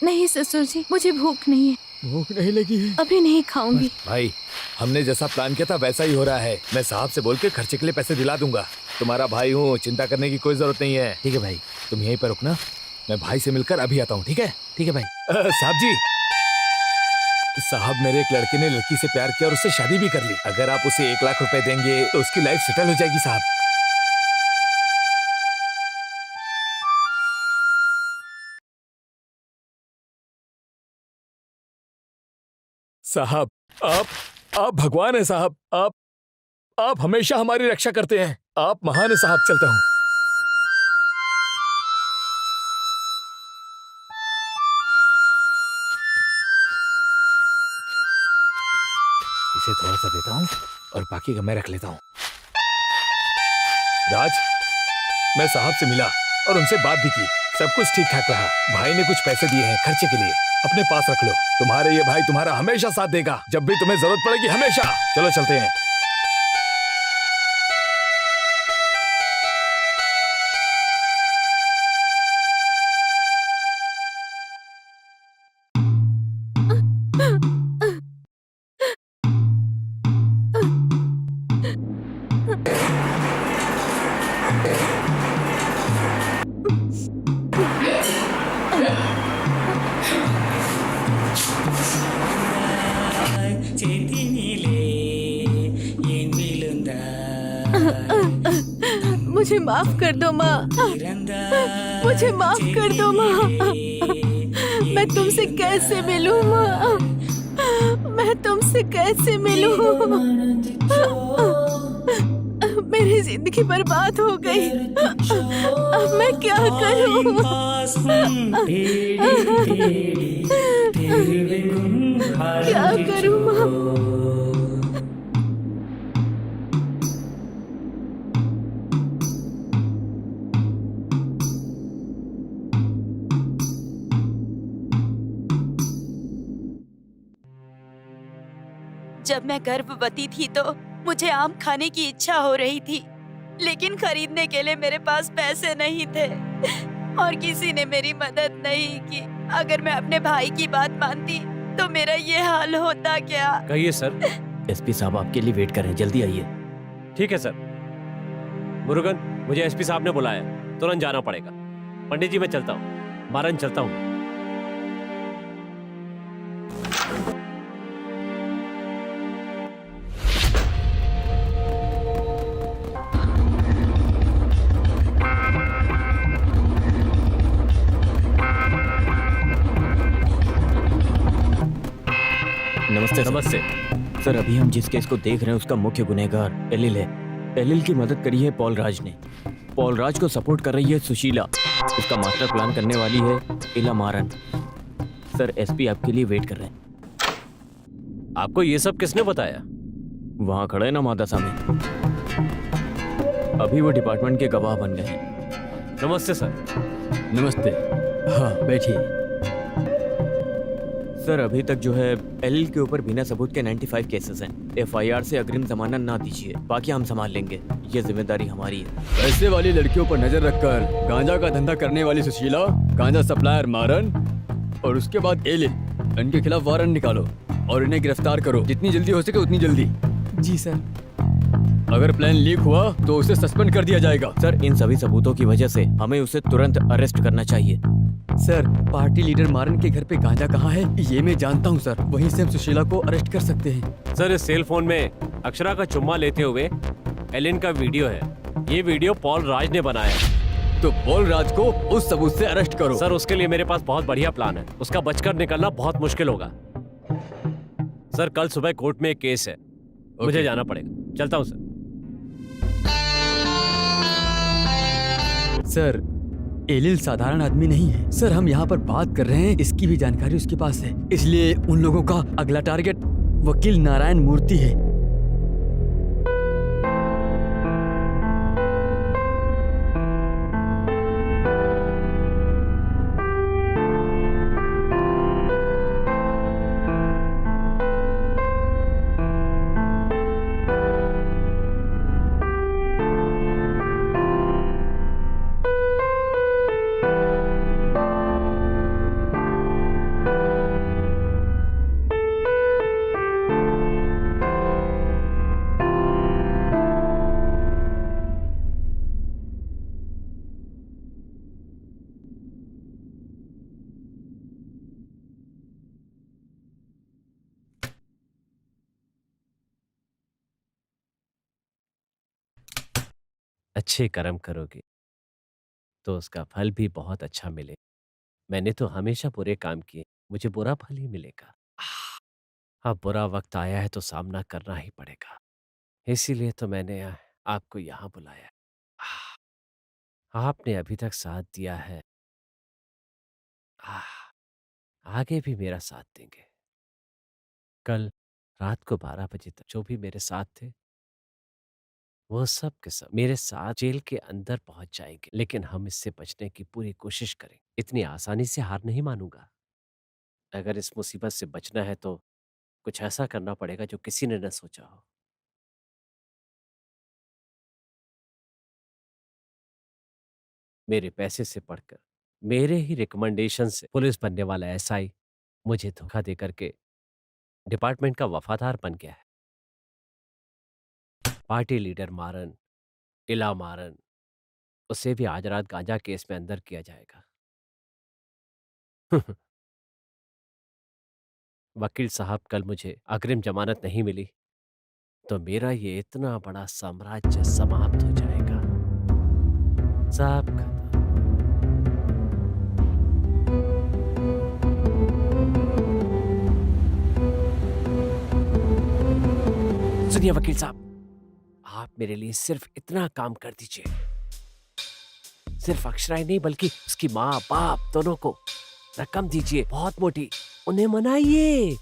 नहीं ससुर जी, मुझे भूख नहीं है। भूख नहीं लगी है? अभी नहीं खाऊंगी। भाई, हमने जैसा प्लान किया था वैसा ही हो रहा है। मैं साहब से बोल के खर्चे के लिए पैसे दिला दूंगा। तुम्हारा भाई हूँ, चिंता करने की कोई जरूरत नहीं है। ठीक है भाई, तुम यहीं पर रुकना, मैं भाई से मिलकर अभी आता हूँ। ठीक है? ठीक है भाई। साहब जी, साहब मेरे एक लड़के ने लड़की से प्यार किया और उससे शादी भी कर ली। अगर आप उसे 1 लाख रुपए देंगे तो उसकी लाइफ सेटल हो जाएगी साहब। साहब, आप भगवान हैं साहब। आप हमेशा हमारी रक्षा करते हैं। आप महान हैं साहब। चलता हूँ। इसे थोड़ा सा देता हूँ और बाकी का मैं रख लेता हूँ। राज, मैं साहब से मिला और उनसे बात भी की। सब कुछ ठीक ठाक रहा। भाई ने कुछ पैसे दिए हैं खर्चे के लिए, अपने पास रख लो। तुम्हारे ये भाई तुम्हारा हमेशा साथ देगा, जब भी तुम्हें जरूरत पड़ेगी, हमेशा। चलो चलते हैं। मुझे माफ कर दो माँ, मुझे माफ कर दो माँ। मैं तुमसे कैसे मिलूं माँ, मैं तुमसे कैसे मिलूं? मेरी जिंदगी बर्बाद हो गई। अब मैं क्या करूं? क्या करूं माँ? जब मैं गर्भवती थी तो मुझे आम खाने की इच्छा हो रही थी, लेकिन खरीदने के लिए मेरे पास पैसे नहीं थे और किसी ने मेरी मदद नहीं की। अगर मैं अपने भाई की बात मानती तो मेरा ये हाल होता क्या? कहिए सर। एसपी साहब आपके लिए वेट कर रहे हैं, जल्दी आइए। ठीक है सर। मुरुगन, मुझे एसपी साहब ने बुलाया, तुरंत जाना पड़ेगा। पंडित जी मैं चलता हूँ, मारन चलता हूँ। नमस्ते सर। नमस्ते। सर अभी हम जिस केस को देख रहे हैं उसका मुख्य गुनहगार एलिल है। एलिल की मदद करी है पॉल राज ने। पॉल राज को सपोर्ट कर रही है सुशीला। उसका मास्टर प्लान करने वाली है इला मारन। सर एसपी आपके लिए वेट कर रहे हैं। आपको ये सब किसने बताया? वहाँ खड़े ना माता सामने। अभी वो डिपार्टमेंट के गवाह बन गए हैं। नमस्ते सर। नमस्ते। हाँ बैठिए। सर अभी तक जो है एलिल के ऊपर बिना सबूत के 95 केसेस हैं। एफआईआर से अग्रिम जमानत ना दीजिए, बाकी हम संभाल लेंगे। ये जिम्मेदारी हमारी है। पैसे वाली लड़कियों पर नजर रखकर गांजा का धंधा करने वाली सुशीला, गांजा सप्लायर मारन और उसके बाद एलिल, इनके खिलाफ वारंट निकालो और इन्हें गिरफ्तार करो जितनी जल्दी हो सके उतनी जल्दी। जी सर। अगर प्लान लीक हुआ तो उसे सस्पेंड कर दिया जाएगा। सर इन सभी सबूतों की वजह से हमें उसे तुरंत अरेस्ट करना चाहिए। सर पार्टी लीडर मारन के घर पे गांजा कहाँ है ये मैं जानता हूँ सर। वहीं से हम सुशीला को अरेस्ट कर सकते हैं। सर इस सेल फोन में अक्षरा का चुम्मा लेते हुए एलिन का वीडियो है। ये वीडियो पॉल राज ने बनाया है। तो पॉल राज को उस सबूत से अरेस्ट करो। सर उसके लिए मेरे पास बहुत बढ़िया प्लान है। उसका बचकर निकलना बहुत मुश्किल होगा। सर कल सुबह कोर्ट में एक केस है, मुझे जाना पड़ेगा। चलता हूँ सर। एलिल साधारण आदमी नहीं है सर। हम यहाँ पर बात कर रहे हैं, इसकी भी जानकारी उसके पास है। इसलिए उन लोगों का अगला टारगेट वकील नारायण मूर्ति है। अच्छे कर्म करोगे तो उसका फल भी बहुत अच्छा मिले। मैंने तो हमेशा बुरे काम किए, मुझे बुरा फल ही मिलेगा। अब बुरा वक्त आया है तो सामना करना ही पड़ेगा। इसीलिए तो मैंने आपको यहाँ बुलाया। आपने अभी तक साथ दिया है, आगे भी मेरा साथ देंगे। कल रात को 12 बजे तक जो भी मेरे साथ थे वो सब के सब मेरे साथ जेल के अंदर पहुंच जाएंगे। लेकिन हम इससे बचने की पूरी कोशिश करें। इतनी आसानी से हार नहीं मानूंगा। अगर इस मुसीबत से बचना है तो कुछ ऐसा करना पड़ेगा जो किसी ने न सोचा हो। मेरे पैसे से पढ़कर, मेरे ही रिकमेंडेशन से पुलिस बनने वाला एसआई मुझे धोखा दे करके डिपार्टमेंट का वफादार बन गया है। पार्टी लीडर मारन, इला मारन, उसे भी आज रात गांजा केस में अंदर किया जाएगा। वकील साहब कल मुझे अग्रिम जमानत नहीं मिली तो मेरा ये इतना बड़ा साम्राज्य समाप्त हो जाएगा। सब खत्म। सुनिए वकील साहब, आप मेरे लिए सिर्फ इतना काम कर दीजिए। सिर्फ अक्षरा ही नहीं बल्कि उसकी माँ बाप दोनों को रकम दीजिए, बहुत मोटी। उन्हें मनाइए।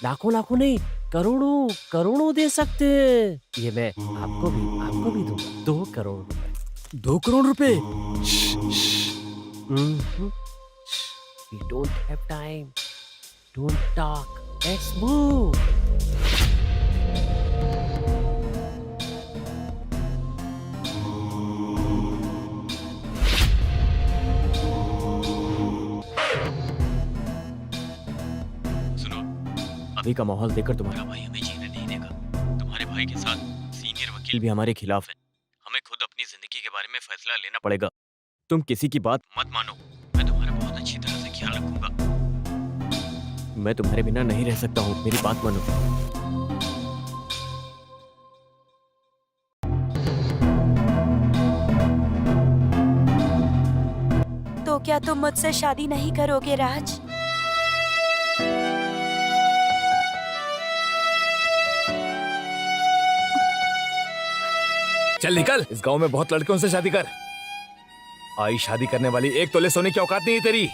लाखों लाखों नहीं, करोड़ों करोड़ों दे सकते हैं। ये मैं आपको भी दूंगा। 2 करोड़ रुपए। 2 करोड़ रुपए? We don't have time. Don't talk. Let's move. सुनो, अभी का माहौल देखकर तुम्हारा मेरा भाई हमें जीने नहीं देगा। तुम्हारे भाई के साथ सीनियर वकील वकील भी हमारे खिलाफ है। हमें खुद अपनी जिंदगी के बारे में फैसला लेना पड़ेगा। तुम किसी की बात मत मानो। मैं तुम्हारा बहुत अच्छी तरह से ख्याल रखूंगा। मैं तुम्हारे बिना नहीं रह सकता हूँ, मेरी बात मानो। तो क्या तुम मुझसे शादी नहीं करोगे राज? चल निकल, इस गांव में बहुत लड़कियों से शादी कर। आई शादी करने वाली 1 तोले सोने की औकात नहीं है तेरी।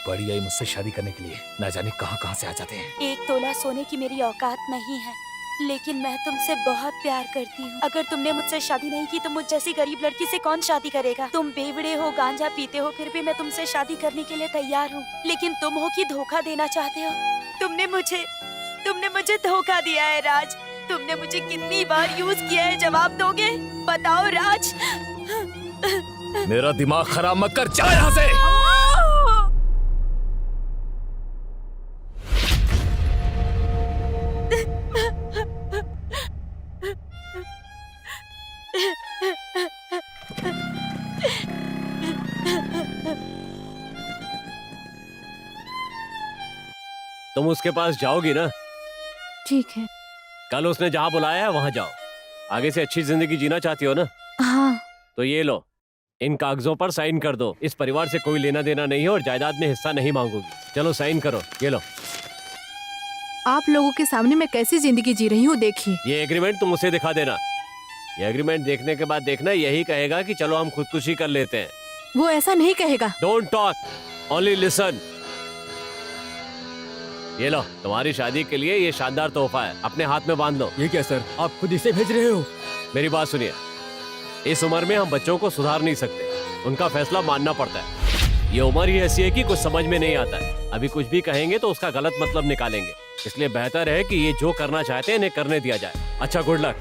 बड़ी आई मुझसे शादी करने के लिए, ना जाने कहां कहां से आ जाते हैं। 1 तोला सोने की मेरी औकात नहीं है, लेकिन मैं तुमसे बहुत प्यार करती हूँ। अगर तुमने मुझसे शादी नहीं की तो मुझ जैसी गरीब लड़की से कौन शादी करेगा? तुम बेवड़े हो, गांजा पीते हो, फिर भी मैं तुमसे शादी करने के लिए तैयार हूँ। लेकिन तुम हो कि धोखा देना चाहते हो? तुमने मुझे धोखा दिया है राज। तुमने मुझे कितनी बार यूज किया है, जवाब दोगे? बताओ राज। मेरा दिमाग खराब मत कर, जा यहाँ से। तुम उसके पास जाओगी ना? ठीक है। कल उसने जहाँ बुलाया है वहां जाओ। आगे से अच्छी जिंदगी जीना चाहती हो ना? हाँ। तो ये लो, इन कागजों पर साइन कर दो। इस परिवार से कोई लेना देना नहीं है और जायदाद में हिस्सा नहीं मांगूंगी। चलो साइन करो, ये लो। आप लोगों के सामने मैं कैसी जिंदगी जी रही हूँ देखिए। ये एग्रीमेंट तुम उसे दिखा देना। ये एग्रीमेंट देखने के बाद देखना यही कहेगा कि चलो हम खुदकुशी कर लेते हैं। वो ऐसा नहीं कहेगा। Don't talk, only listen. ये लो, तुम्हारी शादी के लिए ये शानदार तोहफा है, अपने हाथ में बांध लो। ये क्या सर, आप खुद इसे भेज रहे हो? मेरी बात सुनिए, इस उम्र में हम बच्चों को सुधार नहीं सकते, उनका फैसला मानना पड़ता है। ये उम्र ही ऐसी है कि कुछ समझ में नहीं आता है। अभी कुछ भी कहेंगे तो उसका गलत मतलब निकालेंगे, इसलिए बेहतर है कि ये जो करना चाहते हैं इन्हें करने दिया जाए। अच्छा, गुड लक।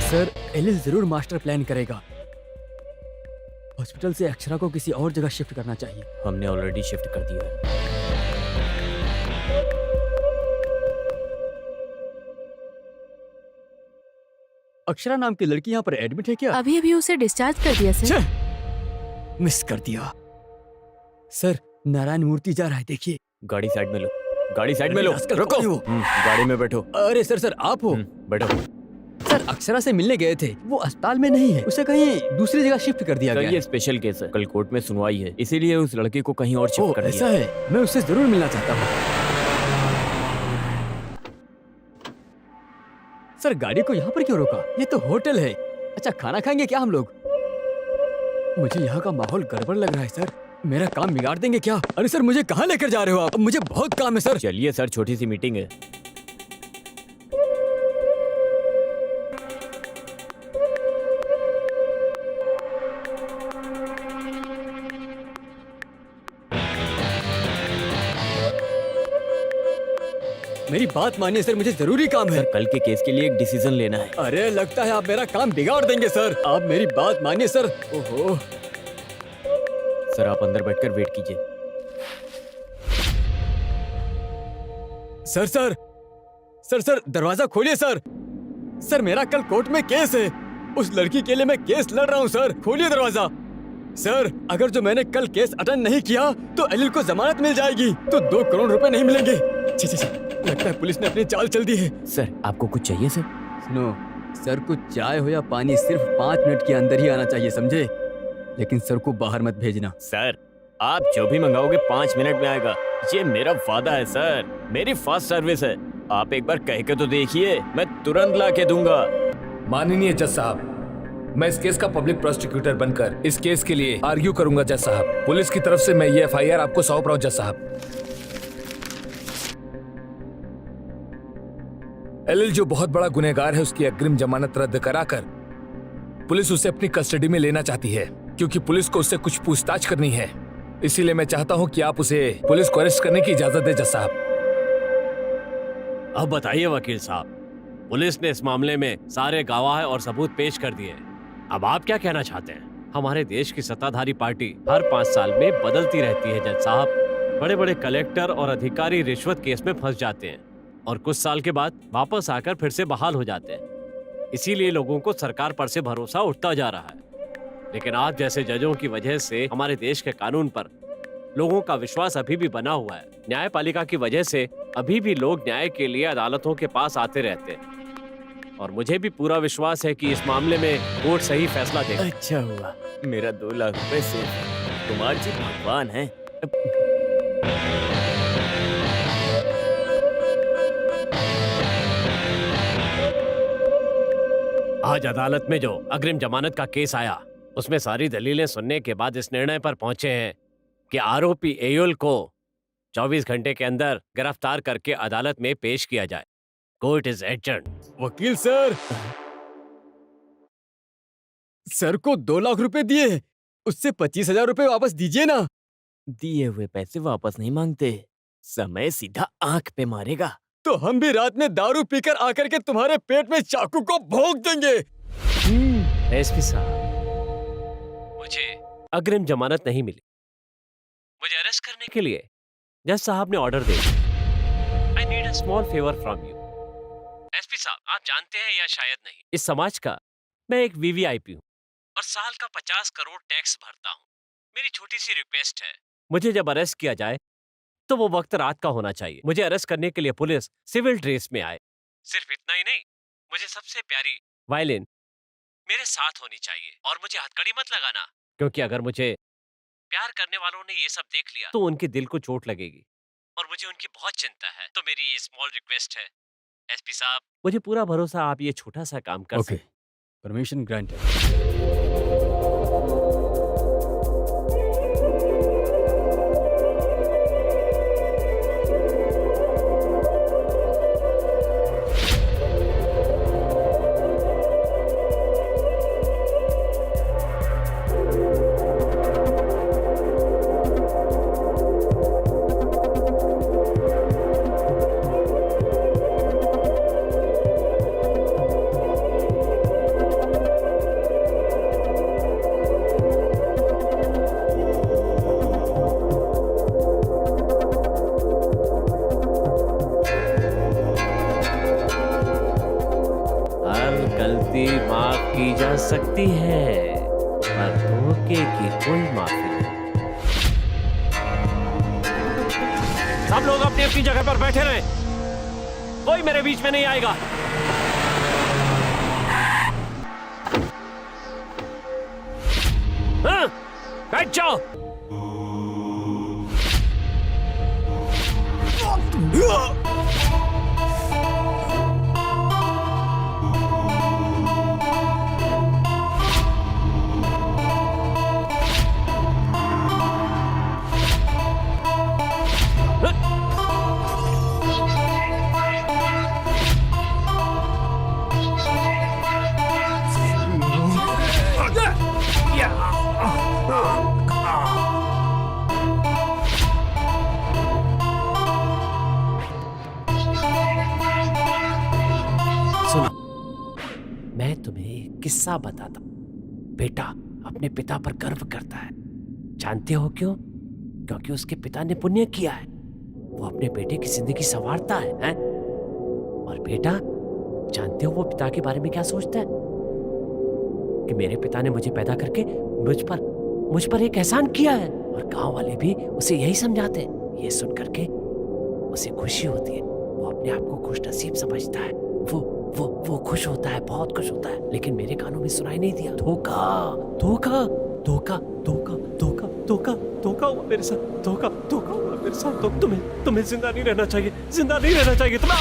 सर, एलिल जरूर मास्टर प्लान करेगा। हॉस्पिटल से अक्षरा को किसी और जगह शिफ्ट करना चाहिए। हमने ऑलरेडी शिफ्ट कर दिया है। अक्षरा नाम की लड़की यहाँ पर एडमिट है क्या? अभी अभी उसे डिस्चार्ज कर दिया सर। छे! मिस कर दिया। सर, नारायण मूर्ति जा रहा है, देखिए। गाड़ी साइड में लो, गाड़ी साइड में लो। आजकल रुको। कौन है वो? गाड़ी में बैठो। अरे सर, आप हो? बैठो। सर, अक्षरा से मिलने गए थे, वो अस्पताल में नहीं है, उसे कहीं दूसरी जगह शिफ्ट कर दिया सर, गया ये है। स्पेशल केस है, कल कोर्ट में सुनवाई है, इसीलिए उस लड़के को कहीं और शिफ्ट कर ऐसा दिया। है, मैं उससे जरूर मिलना चाहता हूँ। सर, गाड़ी को यहाँ पर क्यों रोका? ये तो होटल है। अच्छा, खाना खाएंगे क्या हम लोग? मुझे यहाँ का माहौल गड़बड़ लग रहा है सर। मेरा काम बिगाड़ देंगे क्या? अरे सर, मुझे कहाँ लेकर जा रहे हो आप? मुझे बहुत काम है सर। चलिए सर, छोटी सी मीटिंग है। मेरी बात मानिए सर, मुझे जरूरी काम है। सर, कल के केस के लिए एक डिसीजन लेना है। अरे, लगता है आप मेरा काम बिगाड़ देंगे सर। आप मेरी बात मानिए सर। ओहो। सर, आप अंदर बैठकर वेट कीजिए। सर, दरवाजा खोलिए सर। सर, मेरा कल कोर्ट में केस है। उस लड़की के लिए मैं केस लड़ रहा हूँ सर। खोलिए दरवाजा। सर, अगर जो मैंने कल केस अटेंड नहीं किया तो एलिल को जमानत मिल जाएगी, तो 2 करोड़ रुपए नहीं मिलेंगे। लगता है पुलिस ने अपनी चाल चल दी है। सर, आपको कुछ चाहिए सर? सुनो सर, कुछ चाय हो या पानी सिर्फ 5 मिनट के अंदर ही आना चाहिए, समझे? लेकिन सर को बाहर मत भेजना। सर, आप जो भी मंगाओगे 5 मिनट में आएगा, ये मेरा वादा है सर। मेरी फास्ट सर्विस है, आप एक बार कह के तो देखिए, मैं तुरंत ला के दूंगा। माननीय जज साहब, मैं इस केस का पब्लिक प्रोसिक्यूटर बनकर इस केस के लिए आर्ग्यू करूंगा जज साहब। पुलिस की तरफ से मैं ये FIR आपको सौंप रहा हूं जज साहब। एलिल जो बहुत बड़ा गुनहगार है, उसकी अग्रिम जमानत रद्द कराकर पुलिस उसे अपनी कस्टडी में लेना चाहती है। क्योंकि पुलिस को उससे कुछ पूछताछ करनी है। इसीलिए मैं चाहता हूँ कि आप उसे पुलिस को अरेस्ट करने की इजाजत दें जज साहब। अब बताइए वकील साहब, पुलिस ने इस मामले में सारे गवाह और सबूत पेश कर दिए। अब आप क्या कहना चाहते हैं? हमारे देश की सत्ताधारी पार्टी हर 5 साल में बदलती रहती है जज साहब। बड़े बड़े कलेक्टर और अधिकारी रिश्वत केस में फंस जाते हैं और कुछ साल के बाद वापस आकर फिर से बहाल हो जाते हैं। इसीलिए लोगों को सरकार पर से भरोसा उठता जा रहा है। लेकिन आप जैसे जजों की वजह से हमारे देश के कानून पर लोगों का विश्वास अभी भी बना हुआ है। न्यायपालिका की वजह से अभी भी लोग न्याय के लिए अदालतों के पास आते रहते हैं और मुझे भी पूरा विश्वास है कि इस मामले में कोर्ट सही फैसला देगा। अच्छा हुआ मेरा 2 लाख रुपए सेफ है। कुमार जी भगवान है। आज अदालत में जो अग्रिम जमानत का केस आया, उसमें सारी दलीलें सुनने के बाद इस निर्णय पर पहुंचे हैं कि आरोपी एयुल को 24 घंटे के अंदर गिरफ्तार करके अदालत में पेश किया जाए। Court is adjourned. वकील सर को 2 लाख रुपए दिए, उससे 25,000 रुपए वापस दीजिए ना। दिए हुए पैसे वापस नहीं मांगते, समय सीधा आंख पे मारेगा। तो हम भी रात में दारू पीकर आकर के तुम्हारे पेट में चाकू को भोंक देंगे। एसपी साहब, मुझे अग्रिम जमानत नहीं मिली। मुझे अरेस्ट करने के लिए जज साहब ने ऑर्डर दे दिया। I need a small favour from you. SP साहब, आप जानते हैं या शायद नहीं, इस समाज का मैं एक वीवीआईपी हूँ और साल का 50 करोड़ टैक्स भरता हूँ। मेरी छोटी सी रिक्वेस्ट है, मुझे जब अरेस्ट किया जाए तो वो वक्त रात का होना चाहिए। मुझे अरेस्ट करने के लिए पुलिस सिविल ड्रेस में आए। सिर्फ इतना ही नहीं, मुझे सबसे प्यारी वायलिन मेरे साथ होनी चाहिए और मुझे हथकड़ी मत लगाना, क्योंकि अगर मुझे प्यार करने वालों ने ये सब देख लिया तो उनके दिल को चोट लगेगी और मुझे उनकी बहुत चिंता है। तो मेरी ये स्मॉल रिक्वेस्ट है एसपी साहब, मुझे पूरा भरोसा आप ये छोटा सा काम कर ओके, परमिशन ग्रांटेड। माफ की जा सकती है पर धोखे की कोई माफी नहीं। सब लोग अपनी अपनी जगह पर बैठे रहे, कोई मेरे बीच में नहीं आएगा। हाँ, बैठ जाओ। मैं तुम्हें एक किस्सा बताता हूं। बेटा अपने पिता पर गर्व करता है, जानते हो क्यों? क्योंकि उसके पिता ने पुण्य किया है। वो अपने बेटे की जिंदगी संवारता है? और बेटा जानते हो वो पिता के बारे में क्या सोचता है? कि मेरे पिता ने मुझे पैदा करके मुझ पर एक एहसान किया है। और गांव वाले भी उसे यही समझाते हैं। ये सुन करके उसे खुशी होती है, वो अपने आप को खुशनसीब समझता है। वो खुश होता है, बहुत खुश होता है। लेकिन मेरे कानों में सुनाई नहीं दिया। धोखा धोखा धोखा धोखा धोखा धोखा धोखा हुआ मेरे साथ, धोखा हुआ मेरे साथ। तो तुम्हें जिंदा नहीं रहना चाहिए, जिंदा नहीं रहना चाहिए तुम्हें।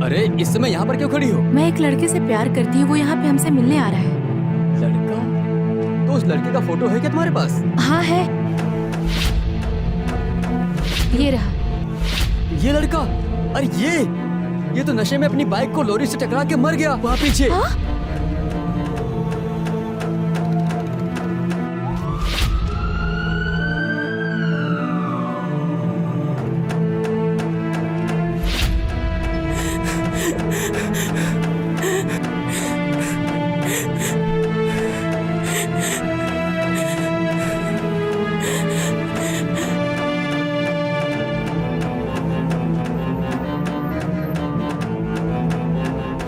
अरे इस समय यहाँ पर क्यों खड़ी हो? मैं एक लड़के से प्यार करती हूँ, वो यहाँ पे हमसे मिलने आ रहा है। लड़का? तो उस लड़के का फोटो है क्या तुम्हारे पास? हाँ है, ये रहा। ये लड़का? अरे ये तो नशे में अपनी बाइक को लॉरी से टकरा के मर गया वहाँ पीछे। हाँ?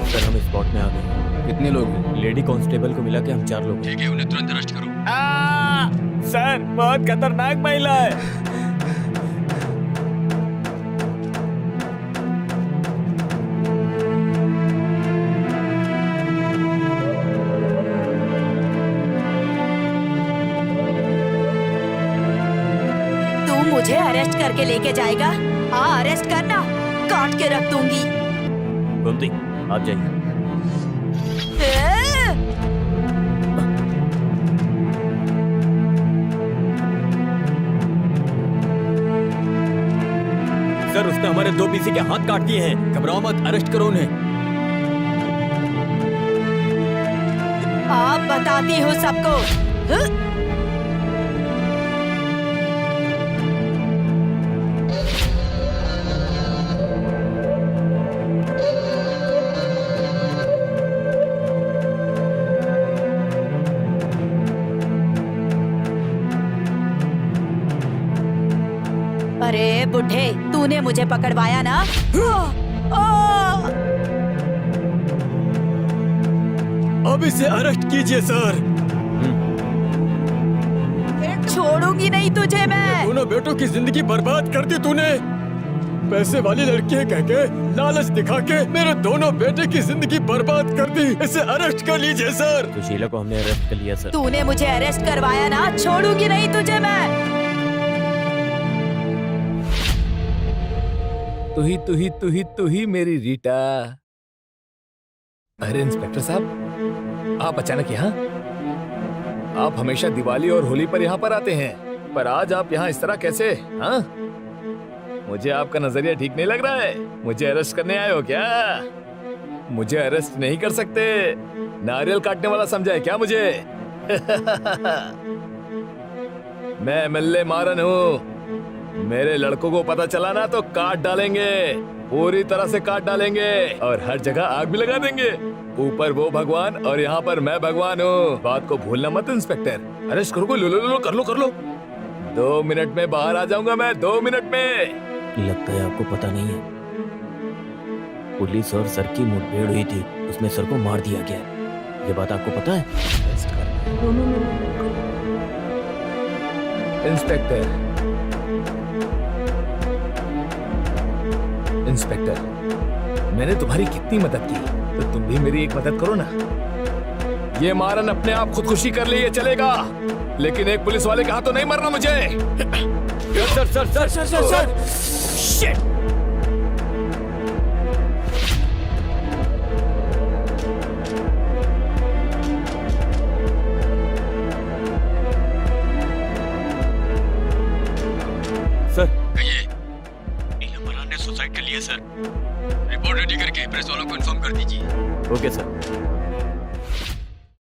सर हम स्पॉट में आ गए। कितने लोग हैं? लेडी कांस्टेबल को मिला के हम 4 लोग हैं। ठीक है, उन्हें तुरंत अरेस्ट करो। सर बहुत खतरनाक महिला है। तू मुझे अरेस्ट करके लेके जाएगा? हाँ अरेस्ट करना, काट के रख दूंगी। गोमती आप जाइए। सर उसने हमारे 2 पीसी के हाथ काट दिए हैं। घबराओ मत, अरेस्ट करो उन्हें। आप बताती हो सबको। अरे बुढ़े, तूने मुझे पकड़वाया ना? अब इसे अरेस्ट कीजिए सर। छोड़ूंगी नहीं तुझे मैं। दोनों बेटों की जिंदगी बर्बाद कर दी तूने। पैसे वाली लड़की है कह के, लालच दिखा के मेरे दोनों बेटे की जिंदगी बर्बाद कर दी। इसे अरेस्ट कर लीजिए सर। सुशीला को हमने अरेस्ट कर लिया सर। तूने मुझे अरेस्ट करवाया ना, छोड़ूंगी नहीं तुझे मैं। तू ही मेरी रीटा। अरे इंस्पेक्टर साहब, आप अचानक यहाँ? आप हमेशा दिवाली और होली पर यहाँ पर आते हैं, पर आज आप यहाँ इस तरह कैसे? हाँ, मुझे आपका नजरिया ठीक नहीं लग रहा है। मुझे अरेस्ट करने आए हो क्या? मुझे अरेस्ट नहीं कर सकते। नारियल काटने वाला समझा है क्या मुझे? मैं एमएलए मारन हूँ। मेरे लड़कों को पता चला ना तो काट डालेंगे, पूरी तरह से काट डालेंगे और हर जगह आग भी लगा देंगे। ऊपर वो भगवान और यहाँ पर मैं भगवान हूँ। बात को भूलना मत इंस्पेक्टर। अरेस्ट करो, लो कर लो। 2 मिनट में बाहर आ जाऊंगा मैं, 2 मिनट में। लगता है आपको पता नहीं है, पुलिस और सर की मुठभेड़ हुई थी, उसमें सर को मार दिया गया। ये बात आपको पता है? इंस्पेक्टर, मैंने तुम्हारी कितनी मदद की, तो तुम भी मेरी एक मदद करो ना। ये मारन अपने आप खुदकुशी कर ले, ये चलेगा, लेकिन एक पुलिस वाले के हाथों नहीं मरना मुझे। सर। शिट। सर नीलम मरान ने सुसाइड कर लिया सर। रिपोर्ट रेडी करके प्रेस वालों को इन्फॉर्म कर दीजिए। Okay sir.